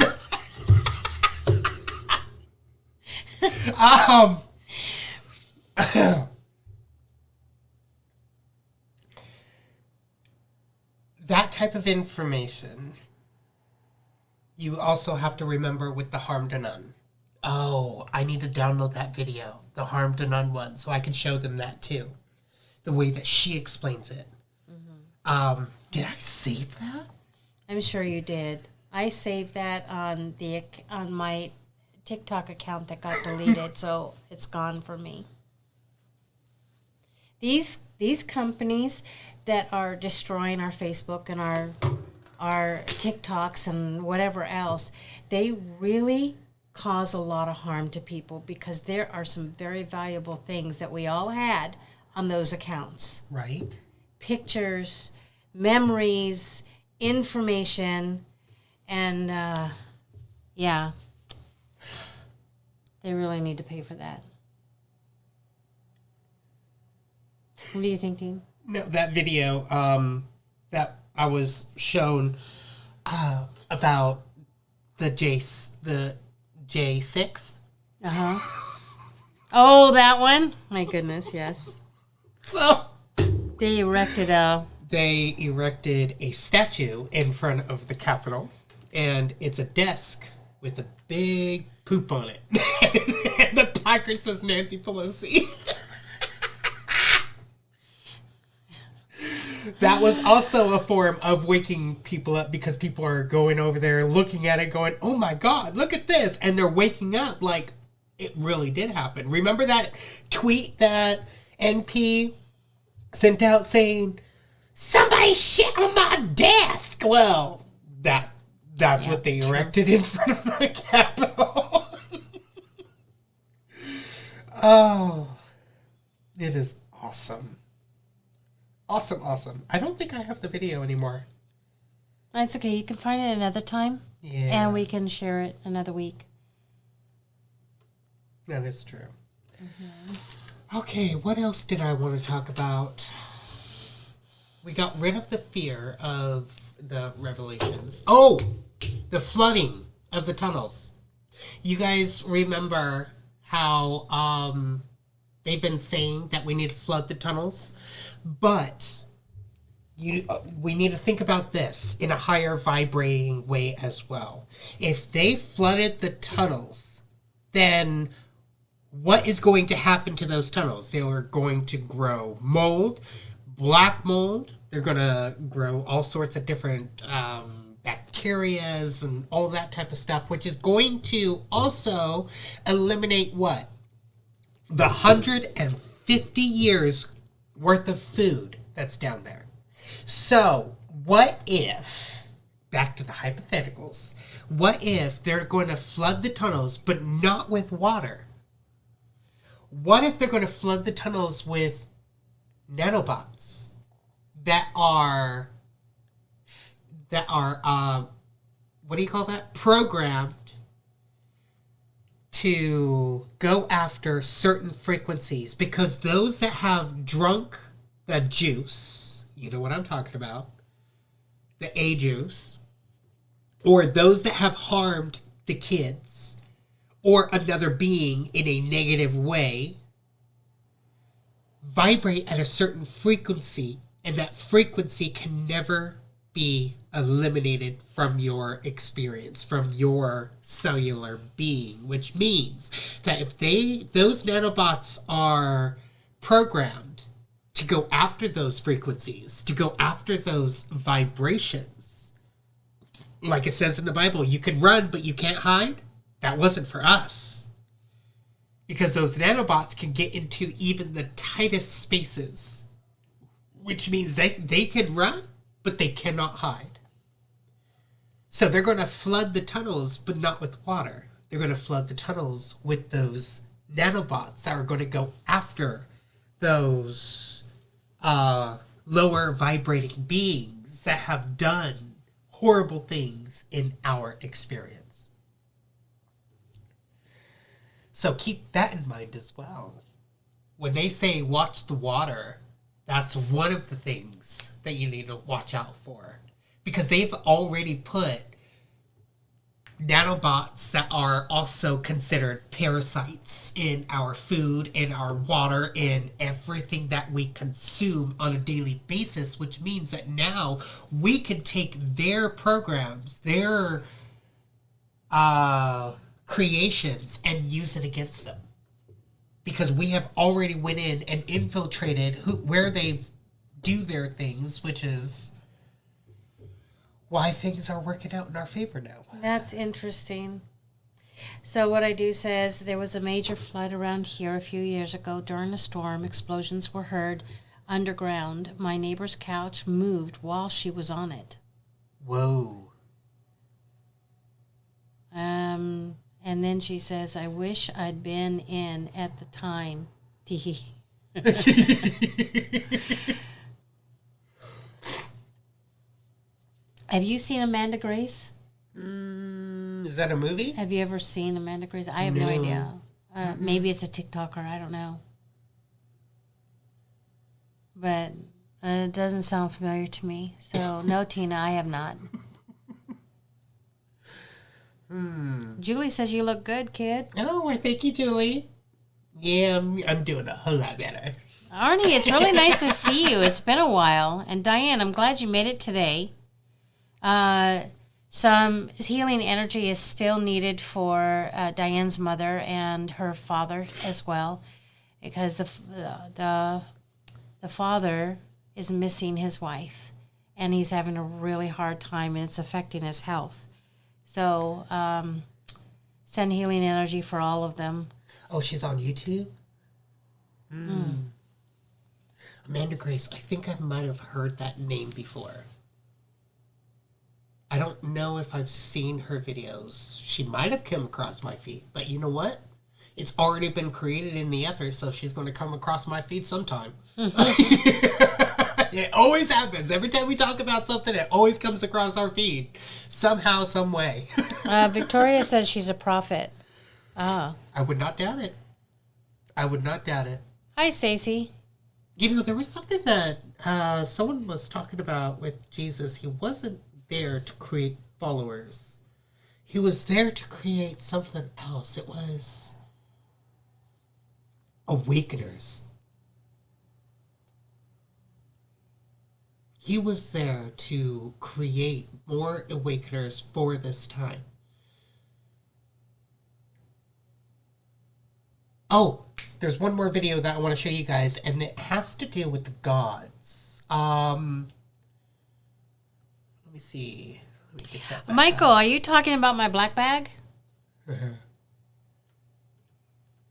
That type of information, you also have to remember with the harm to none. Oh, I need to download that video, the harm to none one, so I can show them that too. The way that she explains it. Mm-hmm. Did I save that? I'm sure you did. I saved that on my TikTok account that got deleted, so it's gone for me. These companies that are destroying our Facebook and our TikToks and whatever else, they really cause a lot of harm to people because there are some very valuable things that we all had on those accounts. Right. Pictures, memories, information, and yeah, they really need to pay for that. What do you think, Dean? No, that video that I was shown about the J6. Uh-huh. Oh, that one? My goodness, yes. So They erected a statue in front of the Capitol, and it's a desk with a big poop on it. And the placard says Nancy Pelosi. That was also a form of waking people up because people are going over there looking at it going, oh my God, look at this. And they're waking up like it really did happen. Remember that tweet that NP sent out saying, somebody shit on my desk? Well, that's what they erected in front of the Capitol. Oh, it is awesome. Awesome. I don't think I have the video anymore. That's okay. You can find it another time. Yeah. And we can share it another week. That is true. Mm-hmm. Okay, what else did I want to talk about? We got rid of the fear of the revelations. Oh, the flooding of the tunnels. You guys remember how they've been saying that we need to flood the tunnels? But we need to think about this in a higher vibrating way as well. If they flooded the tunnels, then what is going to happen to those tunnels? They are going to grow mold, black mold. They're going to grow all sorts of different bacterias and all that type of stuff, which is going to also eliminate what? The 150 years worth of food that's down there. So what if, back to the hypotheticals, what if they're going to flood the tunnels but not with water? What if they're going to flood the tunnels with nanobots that are what do you call that? Programmed to go after certain frequencies, because those that have drunk the juice, you know what I'm talking about, the A juice, or those that have harmed the kids or another being in a negative way, vibrate at a certain frequency, and that frequency can never be eliminated from your experience, from your cellular being, which means that if those nanobots are programmed to go after those frequencies, to go after those vibrations, like it says in the Bible, you can run, but you can't hide. That wasn't for us. Because those nanobots can get into even the tightest spaces, which means they can run, but they cannot hide. So they're going to flood the tunnels, but not with water. They're going to flood the tunnels with those nanobots that are going to go after those lower vibrating beings that have done horrible things in our experience. So keep that in mind as well. When they say watch the water, That's one of the things that you need to watch out for. Because they've already put nanobots that are also considered parasites in our food, in our water, in everything that we consume on a daily basis, which means that now we can take their programs, their creations, and use it against them. Because we have already went in and infiltrated where they do their things, which is why things are working out in our favor now. That's interesting. So what I do says, there was a major flood around here a few years ago during a storm. Explosions were heard underground. My neighbor's couch moved while she was on it. Whoa. And then she says, I wish I'd been in at the time. Have you seen Amanda Grace? Is that a movie? Have you ever seen Amanda Grace? I have no idea. Maybe it's a TikToker. I don't know. But it doesn't sound familiar to me. So, no, Tina, I have not. Julie says you look good, kid. Oh, I thank you, Julie. Yeah, I'm doing a whole lot better. Arnie, it's really nice to see you. It's been a while. And Diane, I'm glad you made it today. Some healing energy is still needed for Diane's mother and her father as well, because the father is missing his wife, and he's having a really hard time, and it's affecting his health. So send healing energy for all of them. Oh, she's on YouTube? Amanda Grace, I think I might have heard that name before. I don't know if I've seen her videos. She might have come across my feed, but you know what? It's already been created in the ether, so she's going to come across my feed sometime. It always happens. Every time we talk about something, it always comes across our feed. Somehow, some way. Victoria says she's a prophet. I would not doubt it. I would not doubt it. Hi, Stacy. You know, there was something that someone was talking about with Jesus. He wasn't there to create followers. He was there to create something else. It was awakeners. He was there to create more awakeners for this time. Oh, there's one more video that I want to show you guys, and it has to do with the gods. Let me see. Let me get that back Michael, up. are you talking about my black bag?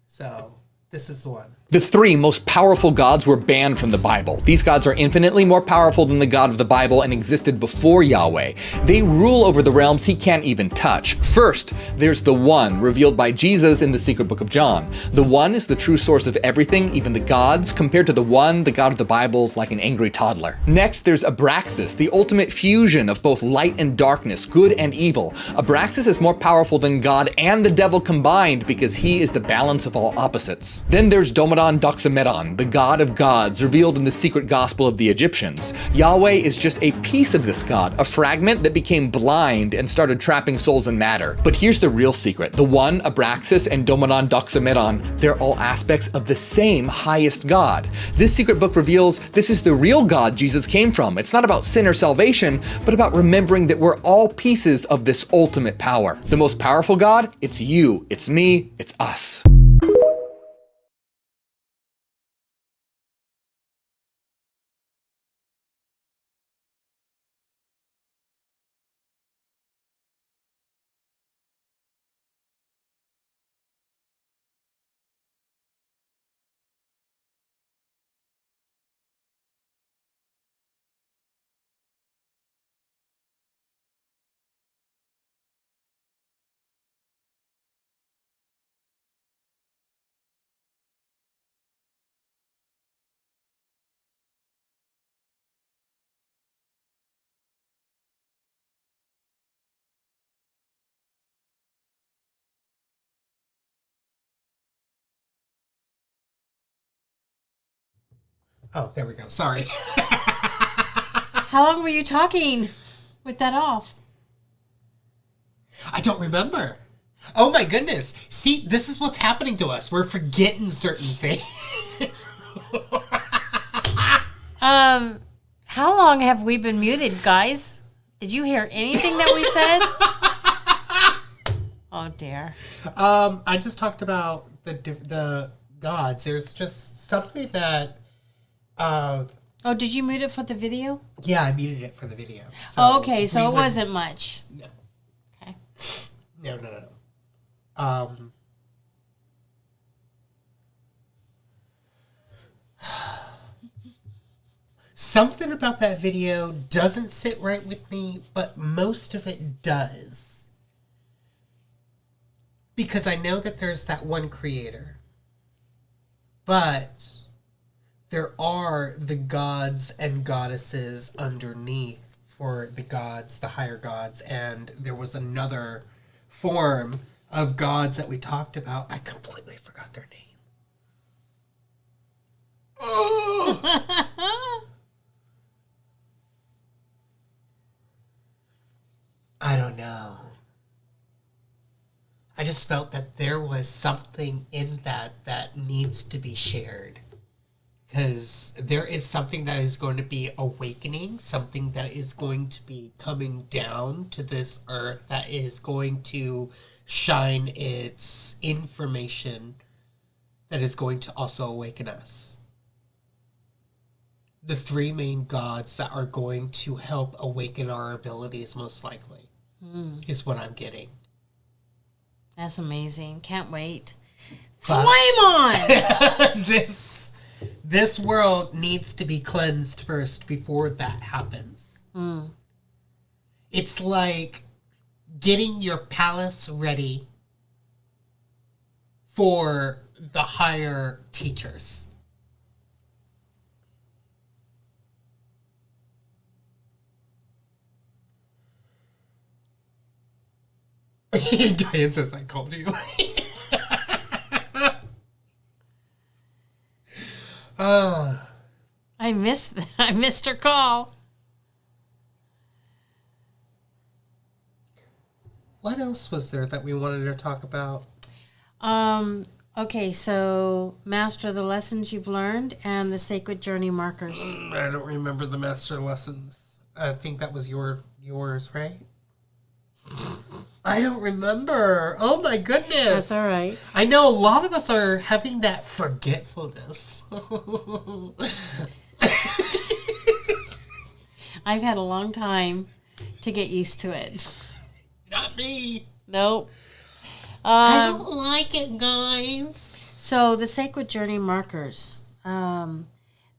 So, this is the one. The three most powerful gods were banned from the Bible. These gods are infinitely more powerful than the God of the Bible and existed before Yahweh. They rule over the realms he can't even touch. First, there's the One, revealed by Jesus in the secret book of John. The One is the true source of everything, even the gods. Compared to the One, the God of the Bible is like an angry toddler. Next, there's Abraxas, the ultimate fusion of both light and darkness, good and evil. Abraxas is more powerful than God and the devil combined because he is the balance of all opposites. Then there's Domadon Doxameron, the god of gods, revealed in the secret gospel of the Egyptians. Yahweh is just a piece of this god, a fragment that became blind and started trapping souls in matter. But here's the real secret. The One, Abraxas, and Domadon Doxameron, they're all aspects of the same highest God. This secret book reveals this is the real God Jesus came from. It's not about sin or salvation, but about remembering that we're all pieces of this ultimate power. The most powerful God, it's you, it's me, it's us. Oh, there we go. Sorry. How long were you talking with that off? I don't remember. Oh my goodness. See, this is what's happening to us. We're forgetting certain things. How long have we been muted, guys? Did you hear anything that we said? Oh dear. I just talked about the gods. There's just something that Oh, did you mute it for the video? yeah, I muted it for the video. Oh, okay, so we it would- wasn't much. No. Okay. No. Something about that video doesn't sit right with me, but most of it does. Because I know that there's that one creator. But there are the gods and goddesses underneath for the gods, the higher gods, and there was another form of gods that we talked about. I completely forgot their name. I don't know. I just felt that there was something in that needs to be shared. Because there is something that is going to be awakening, something that is going to be coming down to this earth that is going to shine its information that is going to also awaken us. The three main gods that are going to help awaken our abilities, most likely, is what I'm getting. That's amazing. Can't wait. But- Flame on! This world needs to be cleansed first before that happens. It's like getting your palace ready for the higher teachers. Diane says I called you. I missed her call. What else was there that we wanted to talk about? Okay, so master the lessons you've learned and the sacred journey markers. I don't remember the master lessons. I think that was yours, right? I don't remember. Oh my goodness. That's all right. I know a lot of us are having that forgetfulness. I've had a long time to get used to it. Not me. Nope. I don't like it, guys. So the sacred journey markers,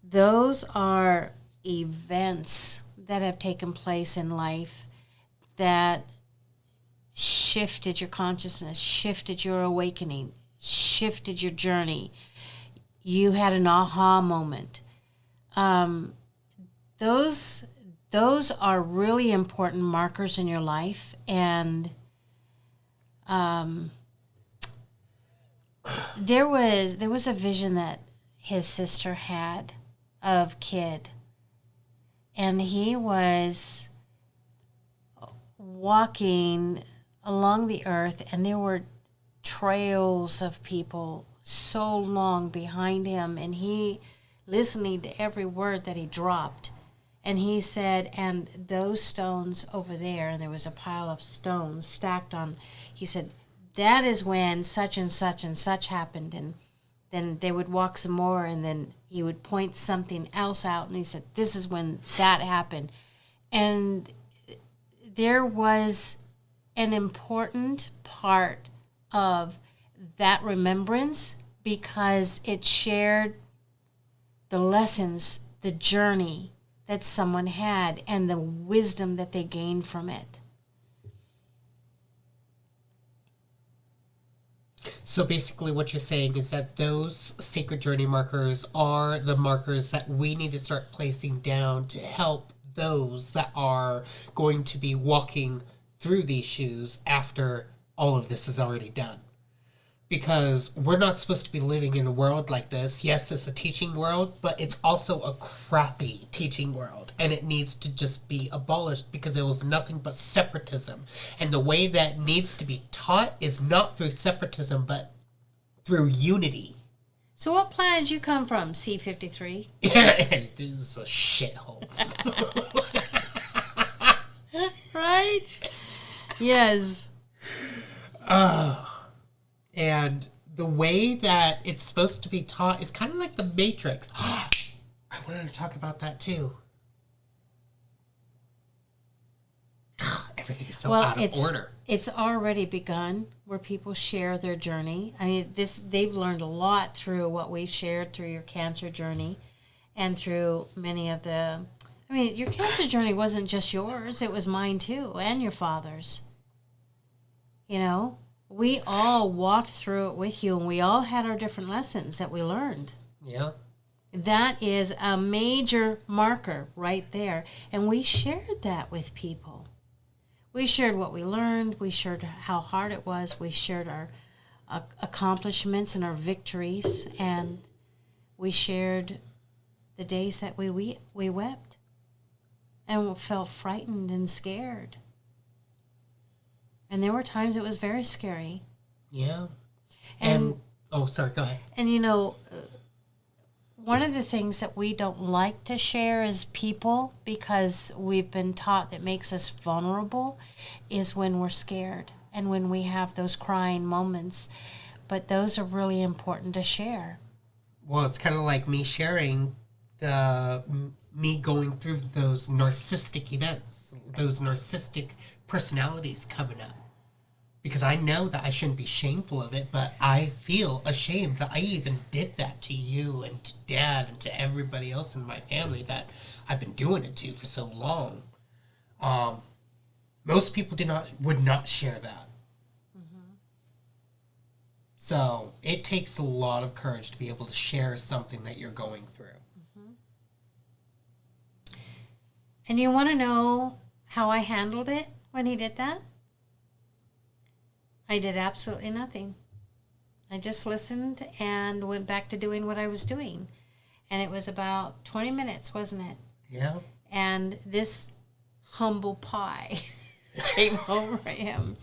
those are events that have taken place in life that shifted your consciousness, shifted your awakening, shifted your journey. You had an aha moment. Those are really important markers in your life, and there was a vision that his sister had of Kidd, and he was walking along the earth, and there were trails of people so long behind him, and he listening to every word that he dropped. And he said, and those stones over there, and there was a pile of stones stacked on, he said, that is when such and such happened. And then they would walk some more, and then he would point something else out, and he said, this is when that happened. And there was an important part of that remembrance because it shared the lessons, the journey that someone had, and the wisdom that they gained from it. So basically what you're saying is that those sacred journey markers are the markers that we need to start placing down to help those that are going to be walking through these shoes after all of this is already done. Because we're not supposed to be living in a world like this. Yes, it's a teaching world, but it's also a crappy teaching world. And it needs to just be abolished because it was nothing but separatism. And the way that needs to be taught is not through separatism, but through unity. So what planet did you come from, C-53? This is a shithole. Right? Yes. And the way that it's supposed to be taught is kind of like the Matrix. I wanted to talk about that too. Everything is so out of order. It's already begun where people share their journey. I mean, they've learned a lot through what we've shared through your cancer journey and through many of the... I mean, your cancer journey wasn't just yours. It was mine too, and your father's. You know? We all walked through it with you, and we all had our different lessons that we learned. Yeah. That is a major marker right there. And we shared that with people. We shared what we learned. We shared how hard it was. We shared our accomplishments and our victories. And we shared the days that we wept and felt frightened and scared. And there were times it was very scary. Yeah. And oh, sorry, go ahead. And you know, one of the things that we don't like to share as people, because we've been taught that makes us vulnerable, is when we're scared and when we have those crying moments. But those are really important to share. Well, it's kind of like me sharing me going through those narcissistic events, those narcissistic personalities coming up. Because I know that I shouldn't be shameful of it, but I feel ashamed that I even did that to you and to Dad and to everybody else in my family that I've been doing it to for so long. Most people would not share that. Mm-hmm. So it takes a lot of courage to be able to share something that you're going through. Mm-hmm. And you want to know how I handled it when he did that? I did absolutely nothing. I just listened and went back to doing what I was doing. And it was about 20 minutes, wasn't it? Yeah. And this humble pie came over him.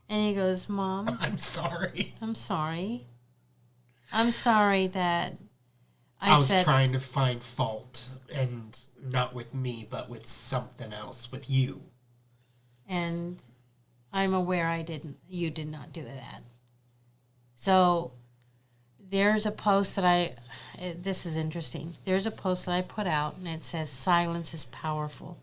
And he goes, Mom. I'm sorry. I'm sorry. I'm sorry that I was trying to find fault, and not with me, but with something else, with you. And I'm aware you did not do that. So there's a post that this is interesting. There's a post that I put out, and it says, silence is powerful.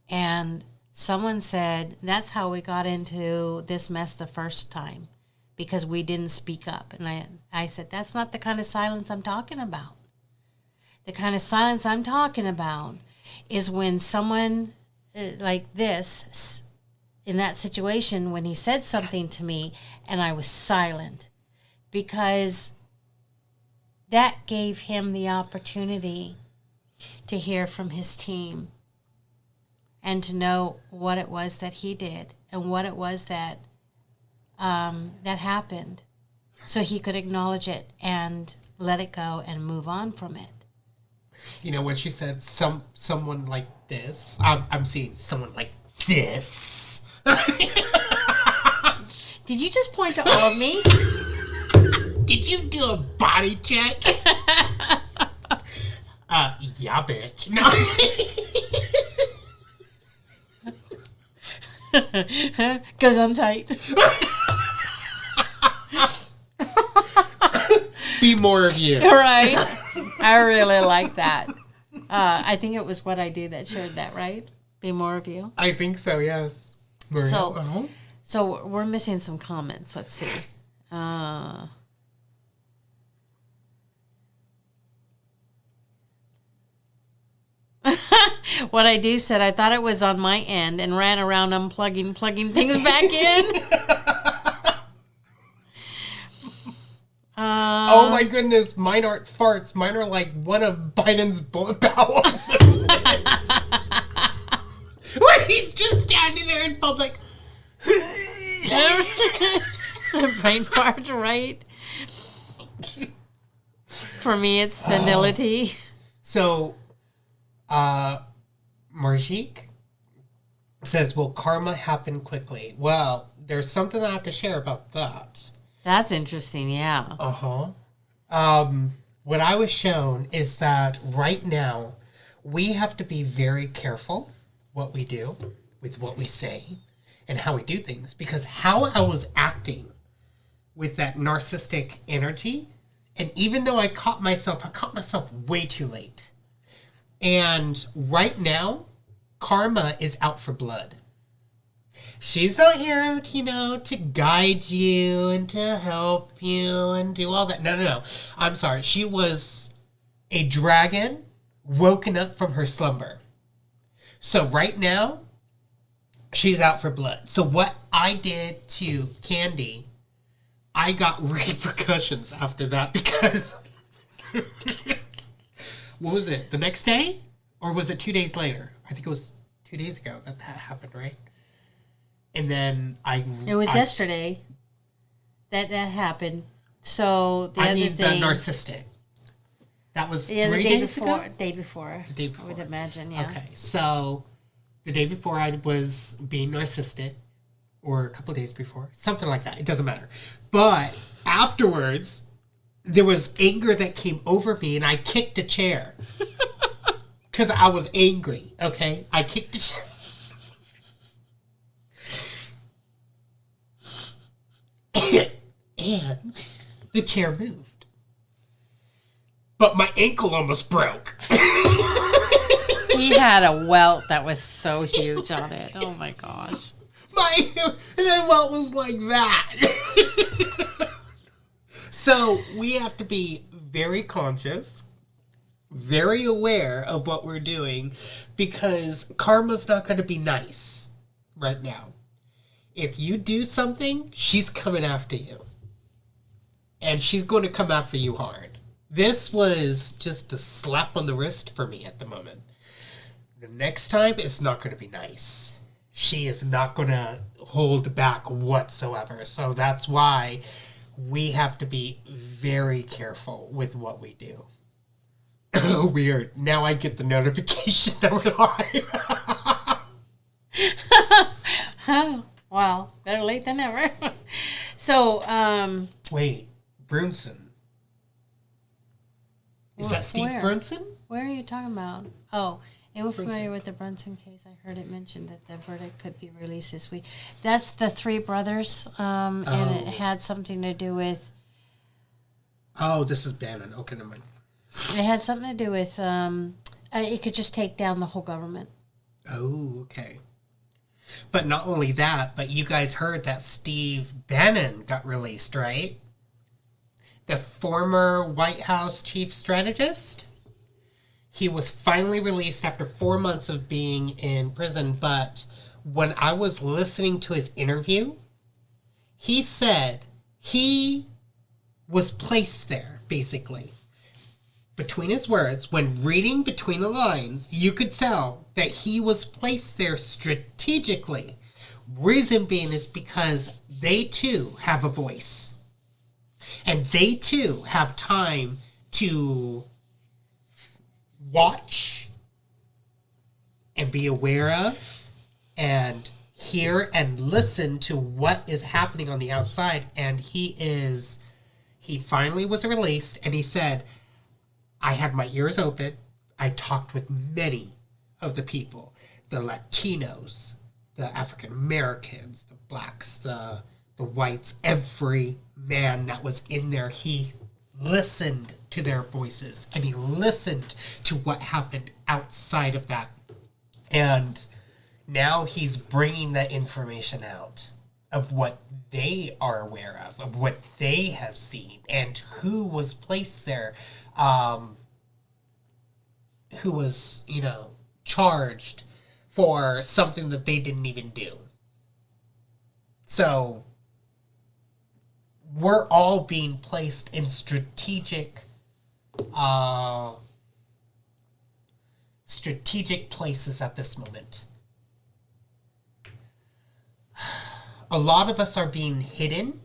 And someone said, that's how we got into this mess the first time, because we didn't speak up. And I said, that's not the kind of silence I'm talking about. The kind of silence I'm talking about is when someone like this, in that situation, when he said something to me and I was silent, because that gave him the opportunity to hear from his team and to know what it was that he did and what it was that that happened, so he could acknowledge it and let it go and move on from it. You know, when she said someone like this, I'm seeing someone like this. Did you just point to all of me? Did you do a body check? Yeah, bitch. No. Goes on tight. Be more of you. Right. I really like that. I think it was What I Do that shared that, right? Be more of you. I think so, yes. Maria, So we're missing some comments. Let's see. What I Do said, I thought it was on my end and ran around plugging things back in. Oh my goodness, mine aren't farts. Mine are like one of Biden's bullet bowels. Where he's just standing there in public. Brain fart, right? For me, it's senility. So, Marjik says, will karma happen quickly? Well, there's something I have to share about that. That's interesting, yeah. What I was shown is that right now, we have to be very careful what we do with what we say and how we do things, because how I was acting with that narcissistic energy, and even though I caught myself way too late. And right now, karma is out for blood. She's not here, to guide you and to help you and do all that. No. I'm sorry. She was a dragon woken up from her slumber. So right now, she's out for blood. So what I did to Candi, I got repercussions after that because... What was it? The next day? Or was it 2 days later? I think it was 2 days ago that happened, right? And then It was yesterday that happened. So the the narcissistic. That was 3 days ago? Day before. The day before. I would imagine, yeah. Okay, so the day before I was being narcissistic, or a couple of days before, something like that. It doesn't matter. But afterwards, there was anger that came over me, and I kicked a chair. Because I was angry, okay? I kicked a chair. And the chair moved. But my ankle almost broke. He had a welt that was so huge on it. Oh my gosh. And then welt was like that. So we have to be very conscious, very aware of what we're doing, because karma's not going to be nice right now. If you do something, she's coming after you. And she's going to come after you hard. This was just a slap on the wrist for me at the moment. The next time, it's not going to be nice. She is not going to hold back whatsoever. So that's why we have to be very careful with what we do. Weird. Now I get the notification that we're live. Wow, better late than never. So, Wait, Brunson. Is that Steve where? Brunson? Where are you talking about? Oh, I'm familiar with the Brunson case. I heard it mentioned that the verdict could be released this week. That's the three brothers, and it had something to do with... Oh, this is Bannon. Okay, never mind. It had something to do with... it could just take down the whole government. Oh, okay. But not only that, but you guys heard that Steve Bannon got released, right? The former White House chief strategist. He was finally released after 4 months of being in prison. But when I was listening to his interview, he said he was placed there, basically. Between his words, when reading between the lines, you could tell that he was placed there strategically. Reason being is because they too have a voice. And they too have time to watch and be aware of and hear and listen to what is happening on the outside. And he finally was released, and he said, I had my ears open. I talked with many of the people, the Latinos, the African Americans, the blacks, the whites, every man that was in there. He listened to their voices, and he listened to what happened outside of that. And now he's bringing that information out of what they are aware of what they have seen, and who was placed there, who was, charged for something that they didn't even do. So we're all being placed in strategic places at this moment. A lot of us are being hidden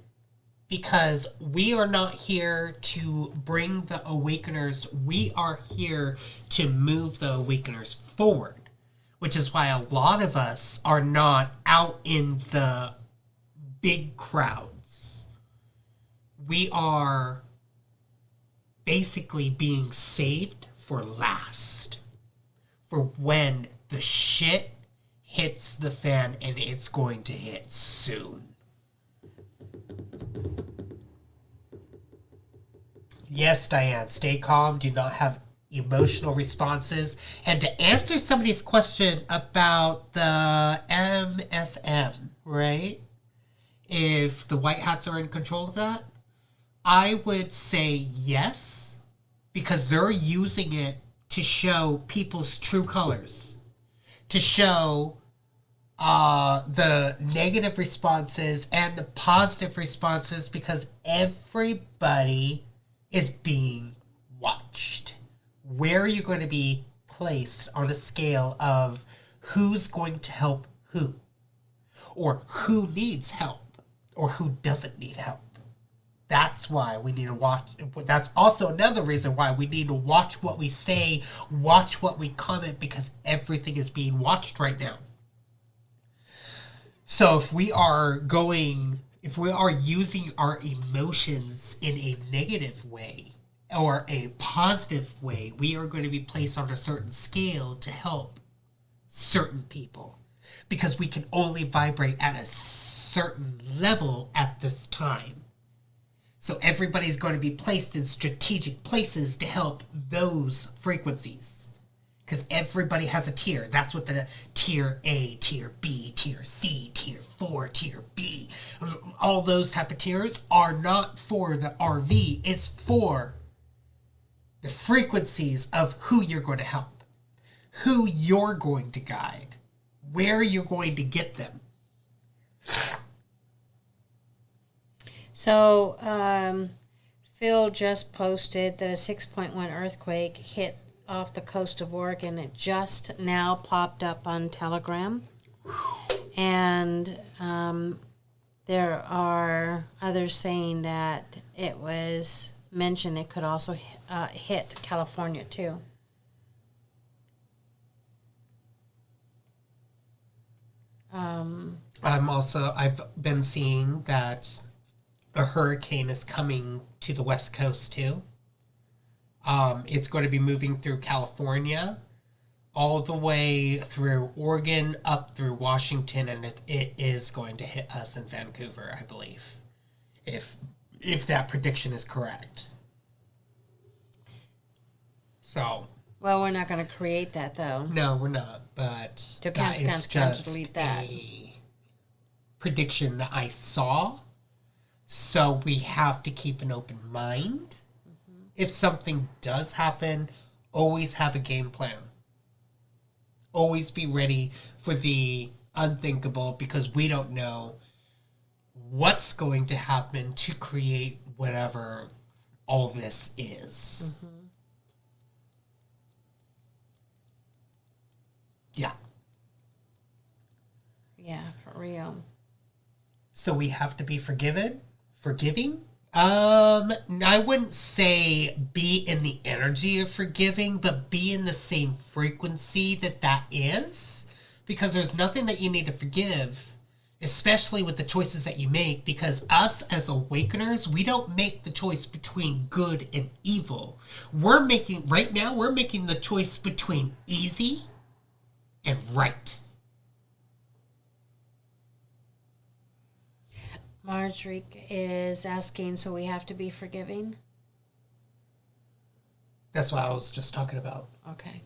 because we are not here to bring the awakeners. We are here to move the awakeners forward, which is why a lot of us are not out in the big crowds. We are basically being saved for last, for when the shit hits the fan, and it's going to hit soon. Yes, Diane, stay calm, do not have emotional responses. And to answer somebody's question about the MSM, right? If the white hats are in control of that, I would say yes, because they're using it to show people's true colors, to show the negative responses and the positive responses, because everybody is being watched. Where are you going to be placed on a scale of who's going to help who, or who needs help, or who doesn't need help? That's why we need to watch. That's also another reason why we need to watch what we say, watch what we comment, because everything is being watched right now. So if we are using our emotions in a negative way or a positive way, we are going to be placed on a certain scale to help certain people, because we can only vibrate at a certain level at this time. So everybody's going to be placed in strategic places to help those frequencies, because everybody has a tier. That's what the tier A, tier B, tier C, tier 4, tier B, all those type of tiers are not for the RV. It's for the frequencies of who you're going to help, who you're going to guide, where you're going to get them. So, Phil just posted that a 6.1 earthquake hit off the coast of Oregon. It just now popped up on Telegram. And there are others saying that it was mentioned it could also hit California too. I've been seeing that a hurricane is coming to the West Coast too. It's going to be moving through California, all the way through Oregon, up through Washington, and it is going to hit us in Vancouver, I believe, if that prediction is correct. So. Well, we're not going to create that, though. No, we're not, but that is just delete that. a prediction that I saw. So we have to keep an open mind. Mm-hmm. If something does happen, always have a game plan. Always be ready for the unthinkable, because we don't know what's going to happen to create whatever all this is. Mm-hmm. Yeah. Yeah, for real. So we have to be forgiving? I wouldn't say be in the energy of forgiving, but be in the same frequency that is. Because there's nothing that you need to forgive, especially with the choices that you make, because us as awakeners, we don't make the choice between good and evil. Right now, we're making the choice between easy and right. Marjorie is asking, so we have to be forgiving? That's what I was just talking about. Okay.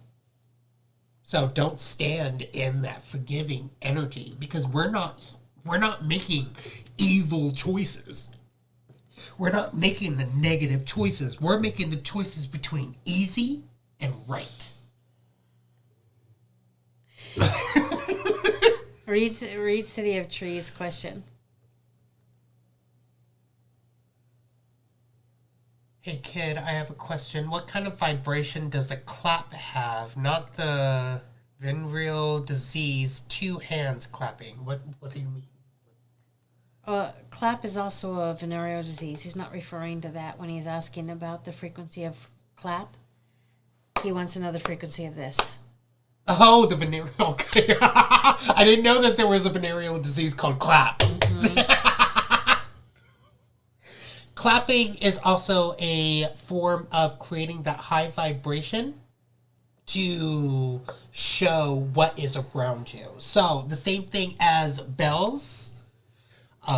So don't stand in that forgiving energy, because we're not making evil choices. We're not making the negative choices. We're making the choices between easy and right. Read City of Trees question. Hey kid, I have a question. What kind of vibration does a clap have? Not the venereal disease, 2 hands clapping. What do you mean? clap is also a venereal disease. He's not referring to that when he's asking about the frequency of clap. He wants to know the frequency of this. Oh, the venereal. Okay. I didn't know that there was a venereal disease called clap. Clapping is also a form of creating that high vibration to show what is around you. So the same thing as bells,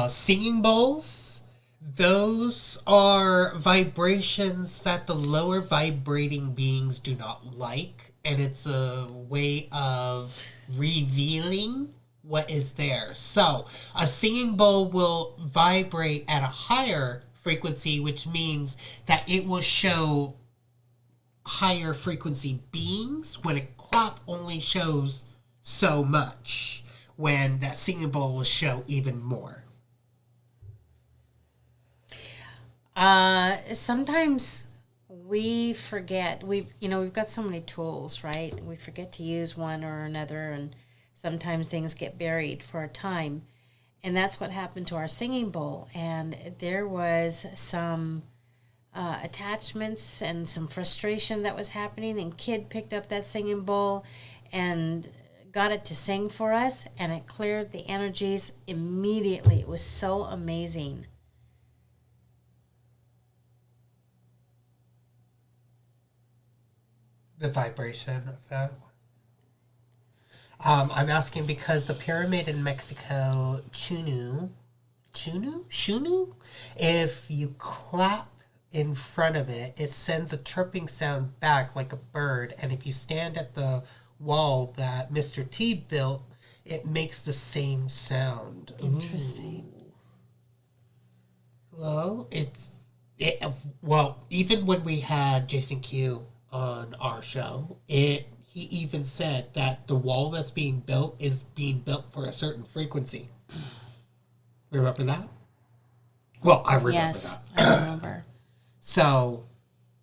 singing bowls, those are vibrations that the lower vibrating beings do not like, and it's a way of revealing what is there. So a singing bowl will vibrate at a higher frequency, which means that it will show higher frequency beings, when a clap only shows so much, when that singing bowl will show even more. Sometimes we forget. We've got so many tools, right? We forget to use one or another, and sometimes things get buried for a time. And that's what happened to our singing bowl. And there was some attachments and some frustration that was happening. And Kidd picked up that singing bowl and got it to sing for us. And it cleared the energies immediately. It was so amazing. The vibration of that. I'm asking because the pyramid in Mexico, Shunu, if you clap in front of it, it sends a chirping sound back like a bird. And if you stand at the wall that Mr. T built, it makes the same sound. Interesting. Well, even when we had Jason Q on our show, he even said that the wall that's being built is being built for a certain frequency. Remember that? Well, I remember Yes, that. I remember. So,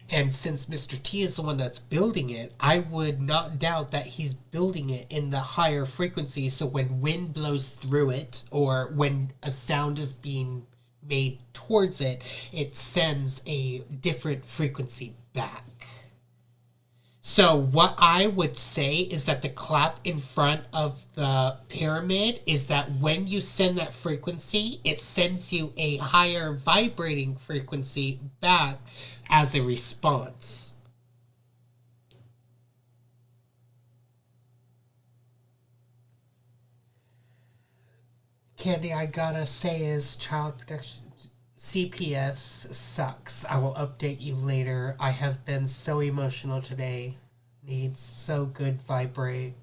and since Mr. T is the one that's building it, I would not doubt that he's building it in the higher frequency, so when wind blows through it, or when a sound is being made towards it, it sends a different frequency back. So what I would say is that the clap in front of the pyramid is that when you send that frequency, it sends you a higher vibrating frequency back as a response. Candy, I gotta say, is child protection CPS sucks. I will update you later. I have been so emotional today. Needs so good vibes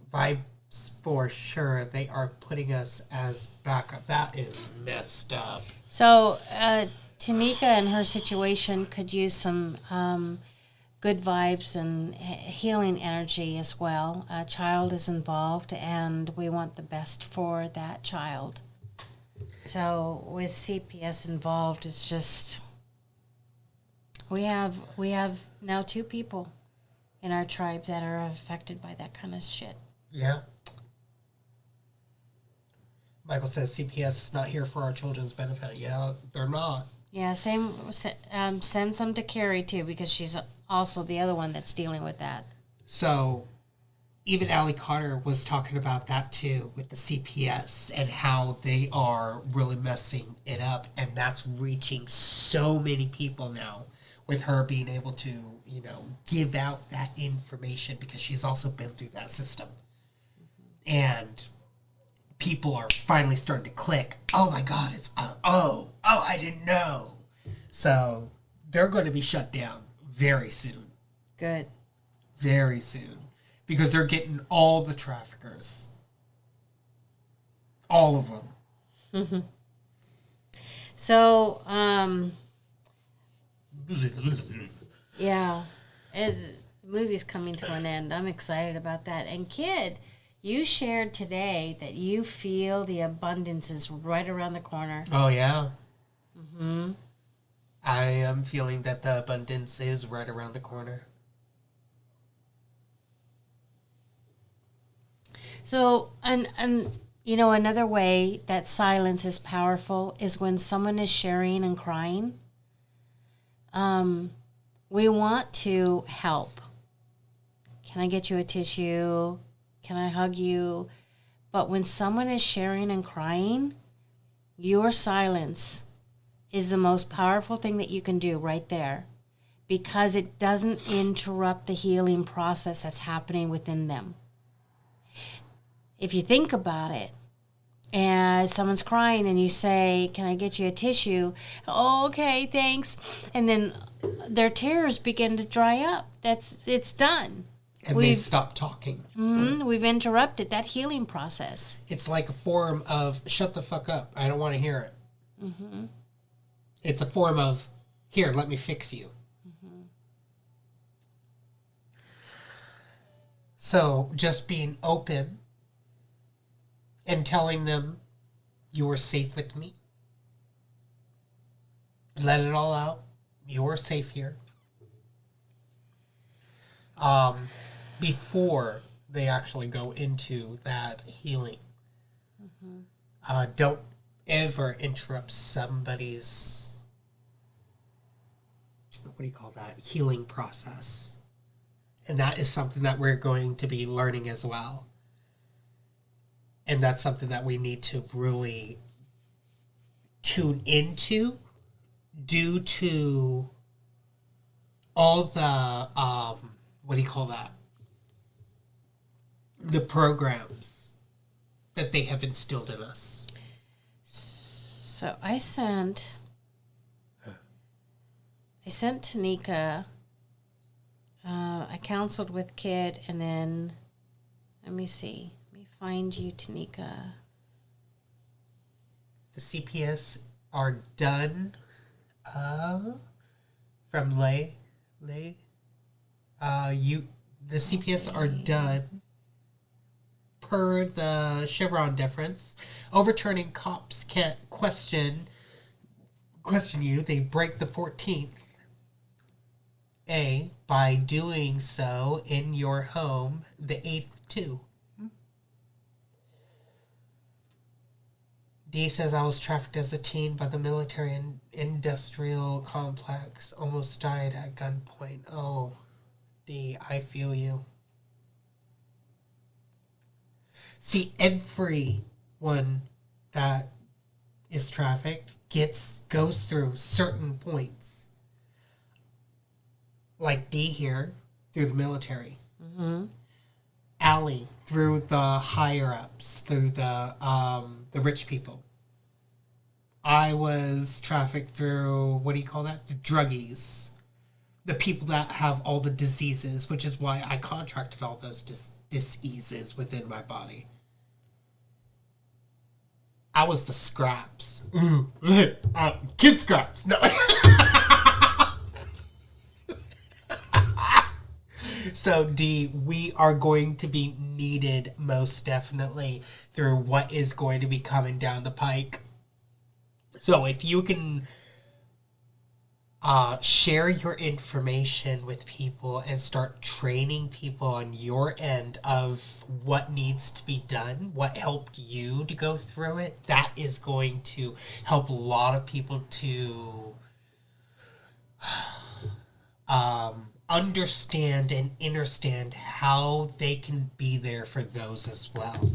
for sure. They are putting us as backup. That is messed up. So, Tanika and her situation could use some good vibes and healing energy as well. A child is involved, and we want the best for that child. So with CPS involved, it's just we have now 2 people in our tribe that are affected by that kind of shit. Yeah. Michael says CPS is not here for our children's benefit. Yeah, they're not. Yeah, same. Send some to Carrie too, because she's also the other one that's dealing with that. So even Allie Carter was talking about that too with the CPS and how they are really messing it up, and that's reaching so many people now with her being able to, give out that information because she's also been through that system. And people are finally starting to click. Oh my God, it's, I didn't know. So they're going to be shut down very soon. Good. Very soon. Because they're getting all the traffickers. All of them. Mm-hmm. So, yeah, the movie's coming to an end. I'm excited about that. And Kidd, you shared today that you feel the abundance is right around the corner. Oh, yeah. Mm-hmm. I am feeling that the abundance is right around the corner. So, and You know, another way that silence is powerful is when someone is sharing and crying. We want to help. Can I get you a tissue? Can I hug you? But when someone is sharing and crying, your silence is the most powerful thing that you can do right there, because it doesn't interrupt the healing process that's happening within them. If you think about it, and someone's crying and you say, can I get you a tissue? Oh, okay, thanks. And then their tears begin to dry up. It's done. And they stop talking. We've interrupted that healing process. It's like a form of shut the fuck up. I don't want to hear it. Mm-hmm. It's a form of, here, let me fix you. Mm-hmm. So just being open and telling them you are safe with me. Let it all out. You're safe here. Before they actually go into that healing. Mm-hmm. Don't ever interrupt somebody's, what do you call that, healing process. And that is something that we're going to be learning as well. And that's something that we need to really tune into due to all the, what do you call that? The programs that they have instilled in us. So I sent Tanika, I counseled with Kidd, and then, let me see. Find you, Tanika. The CPS are done from Lay. The CPS are done per the Chevron deference. Overturning cops can't question you. They break the 14th A by doing so in your home, the 8th too. D says, I was trafficked as a teen by the military and industrial complex. Almost died at gunpoint. Oh, D, I feel you. See, everyone that is trafficked goes through certain points. Like D here, through the military. Mm-hmm. Allie, through the higher-ups, through the rich people. I was trafficked through, what do you call that? The druggies. The people that have all the diseases, which is why I contracted all those diseases within my body. I was the scraps. Ooh, kid scraps. No. So, D, we are going to be needed most definitely through what is going to be coming down the pike. So, if you can share your information with people and start training people on your end of what needs to be done, what helped you to go through it, that is going to help a lot of people to understand and understand how they can be there for those as well.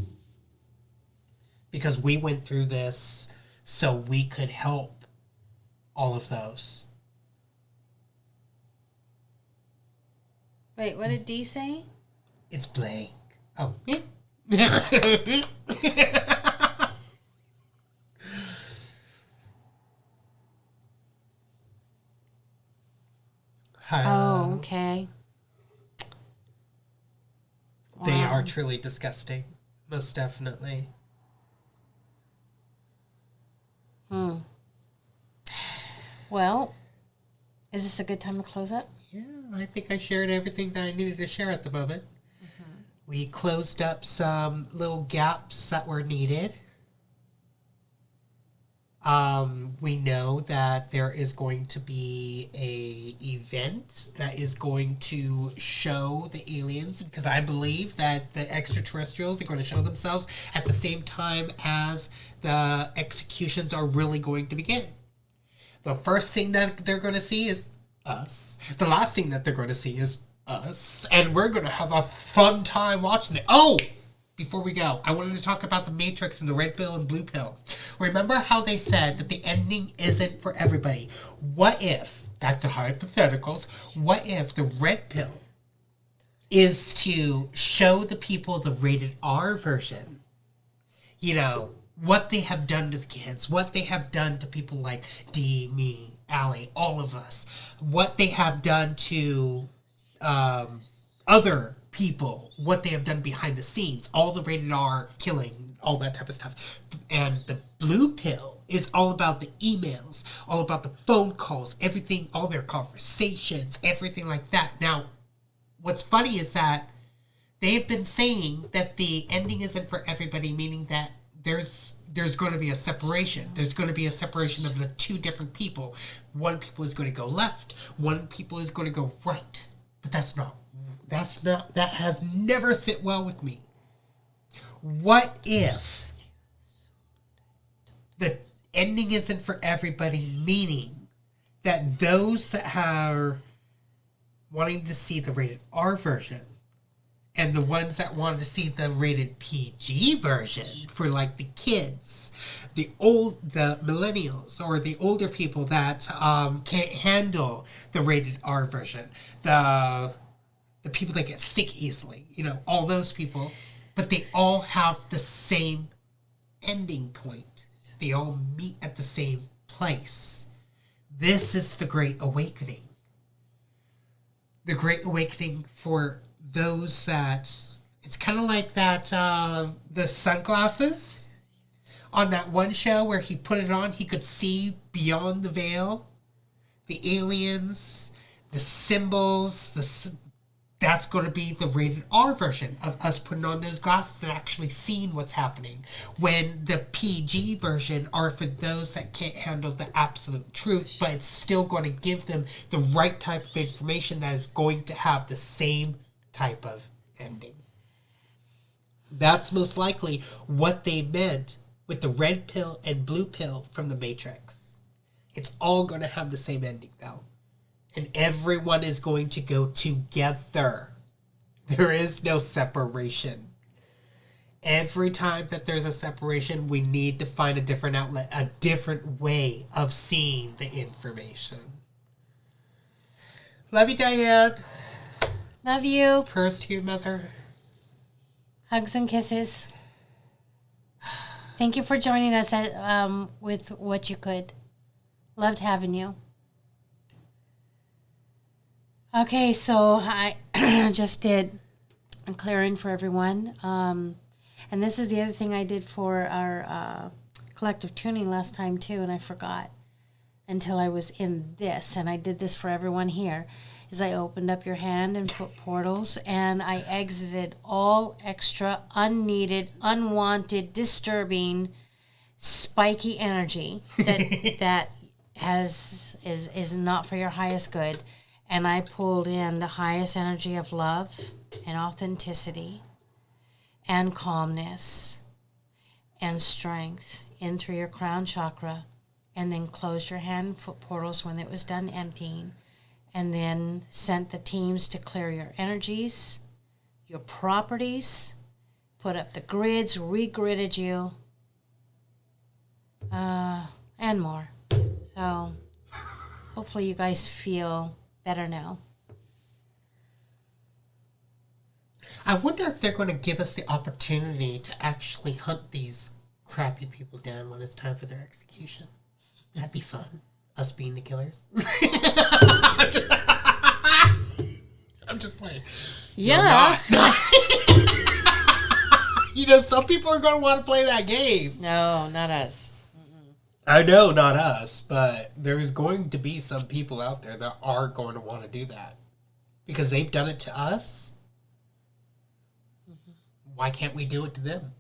Because we went through this so we could help all of those. Wait, what did D say? It's blank. Oh. Oh, okay. They are truly disgusting. Most definitely. Well, is this a good time to close up? Yeah, I think I shared everything that I needed to share at the moment. Mm-hmm. We closed up some little gaps that were needed. We know that there is going to be a event that is going to show the aliens, because I believe that the extraterrestrials are going to show themselves at the same time as the executions are really going to begin. The first thing that they're going to see is us. The last thing that they're going to see is us. And we're going to have a fun time watching it. Oh! Before we go, I wanted to talk about the Matrix and the red pill and blue pill. Remember how they said that the ending isn't for everybody? What if, back to hypotheticals, what if the red pill is to show the people the rated R version? You know, what they have done to the kids, what they have done to people like Dee, me, Allie, all of us, what they have done to other people, what they have done behind the scenes, all the rated R killing, all that type of stuff. And the blue pill is all about the emails, all about the phone calls, everything, all their conversations, everything like that. Now, what's funny is that they've been saying that the ending isn't for everybody, meaning that there's going to be a separation. There's going to be a separation of the two different people. One people is going to go left, one people is going to go right. But that has never sit well with me. What if the ending isn't for everybody, meaning that those that are wanting to see the rated R version and the ones that wanted to see the rated PG version for like the kids, the millennials or the older people that can't handle the rated R version, the people that get sick easily, you know, all those people, but they all have the same ending point. They all meet at the same place. This is the Great Awakening. The Great Awakening for those that, it's kind of like that, the sunglasses on that one show where he put it on, he could see beyond the veil, the aliens, the symbols, that's going to be the rated R version of us putting on those glasses and actually seeing what's happening. When the PG version are for those that can't handle the absolute truth, but it's still going to give them the right type of information that is going to have the same type of ending. That's most likely what they meant with the red pill and blue pill from the Matrix. It's all going to have the same ending though. And everyone is going to go together. There is no separation. Every time that there's a separation, we need to find a different outlet, a different way of seeing the information. Love you, Diane. Love you. Prayers to your mother. Hugs and kisses. Thank you for joining us with What You Could. Loved having you. Okay, so I just did a clearing for everyone. And this is the other thing I did for our collective tuning last time, too, and I forgot until I was in this. And I did this for everyone here, is I opened up your hand and put portals, and I exited all extra, unneeded, unwanted, disturbing, spiky energy that is not for your highest good. And I pulled in the highest energy of love and authenticity and calmness and strength in through your crown chakra, and then closed your hand and foot portals when it was done emptying, and then sent the teams to clear your energies, your properties, put up the grids, regridded you, and more. So hopefully you guys feel better now. I wonder if they're going to give us the opportunity to actually hunt these crappy people down when it's time for their execution. That'd be fun. Us being the killers. I'm just playing. Yeah. No, you know, some people are going to want to play that game. No, not us. I know, not us, but there's going to be some people out there that are going to want to do that. Because they've done it to us. Why can't we do it to them?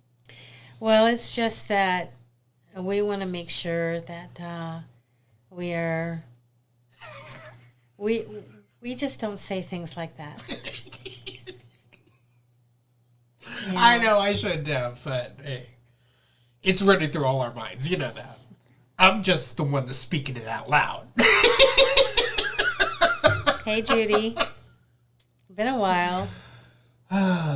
Well, it's just that And we want to make sure that we are. We just don't say things like that. Yeah. I know I shouldn't have, but hey, it's running through all our minds. You know that. I'm just the one that's speaking it out loud. Hey, Judy. Been a while.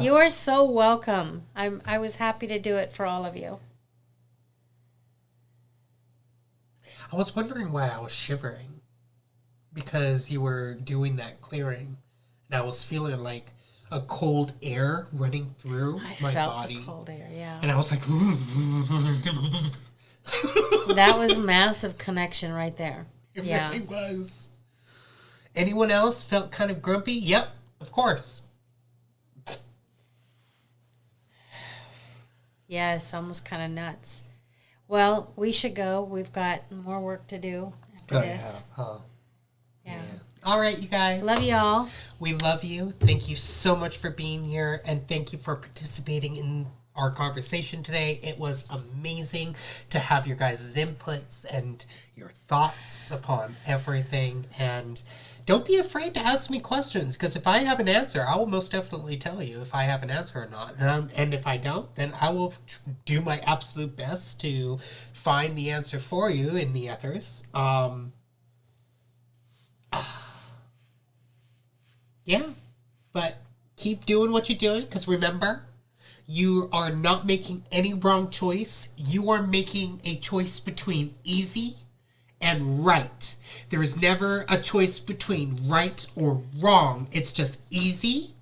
You are so welcome. I was happy to do it for all of you. I was wondering why I was shivering. Because you were doing that clearing. And I was feeling like a cold air running through my body. The cold air, yeah. And I was like... That was massive connection right there. It really was. Anyone else felt kind of grumpy? Yep, of course. Yeah, it's almost kind of nuts. Well, we should go. We've got more work to do after this. Yeah. All right, you guys. Love you all. We love you. Thank you so much for being here, and thank you for participating in our conversation today. It was amazing to have your guys' inputs and your thoughts upon everything. And don't be afraid to ask me questions, because if I have an answer, I will most definitely tell you if I have an answer or not. And if I don't, then I will do my absolute best to find the answer for you in the ethers. Yeah, but keep doing what you're doing, because remember, you are not making any wrong choice. You are making a choice between easy and right. There is never a choice between right or wrong. It's just easy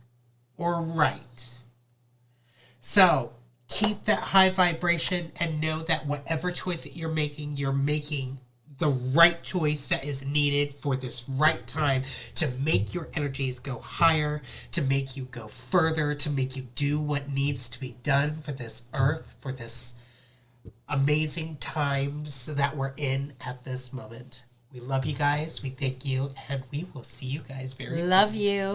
or right. So keep that high vibration and know that whatever choice that you're making the right choice that is needed for this right time to make your energies go higher, to make you go further, to make you do what needs to be done for this earth, for this amazing times that we're in at this moment. We love you guys. We thank you. And we will see you guys very soon. Love you.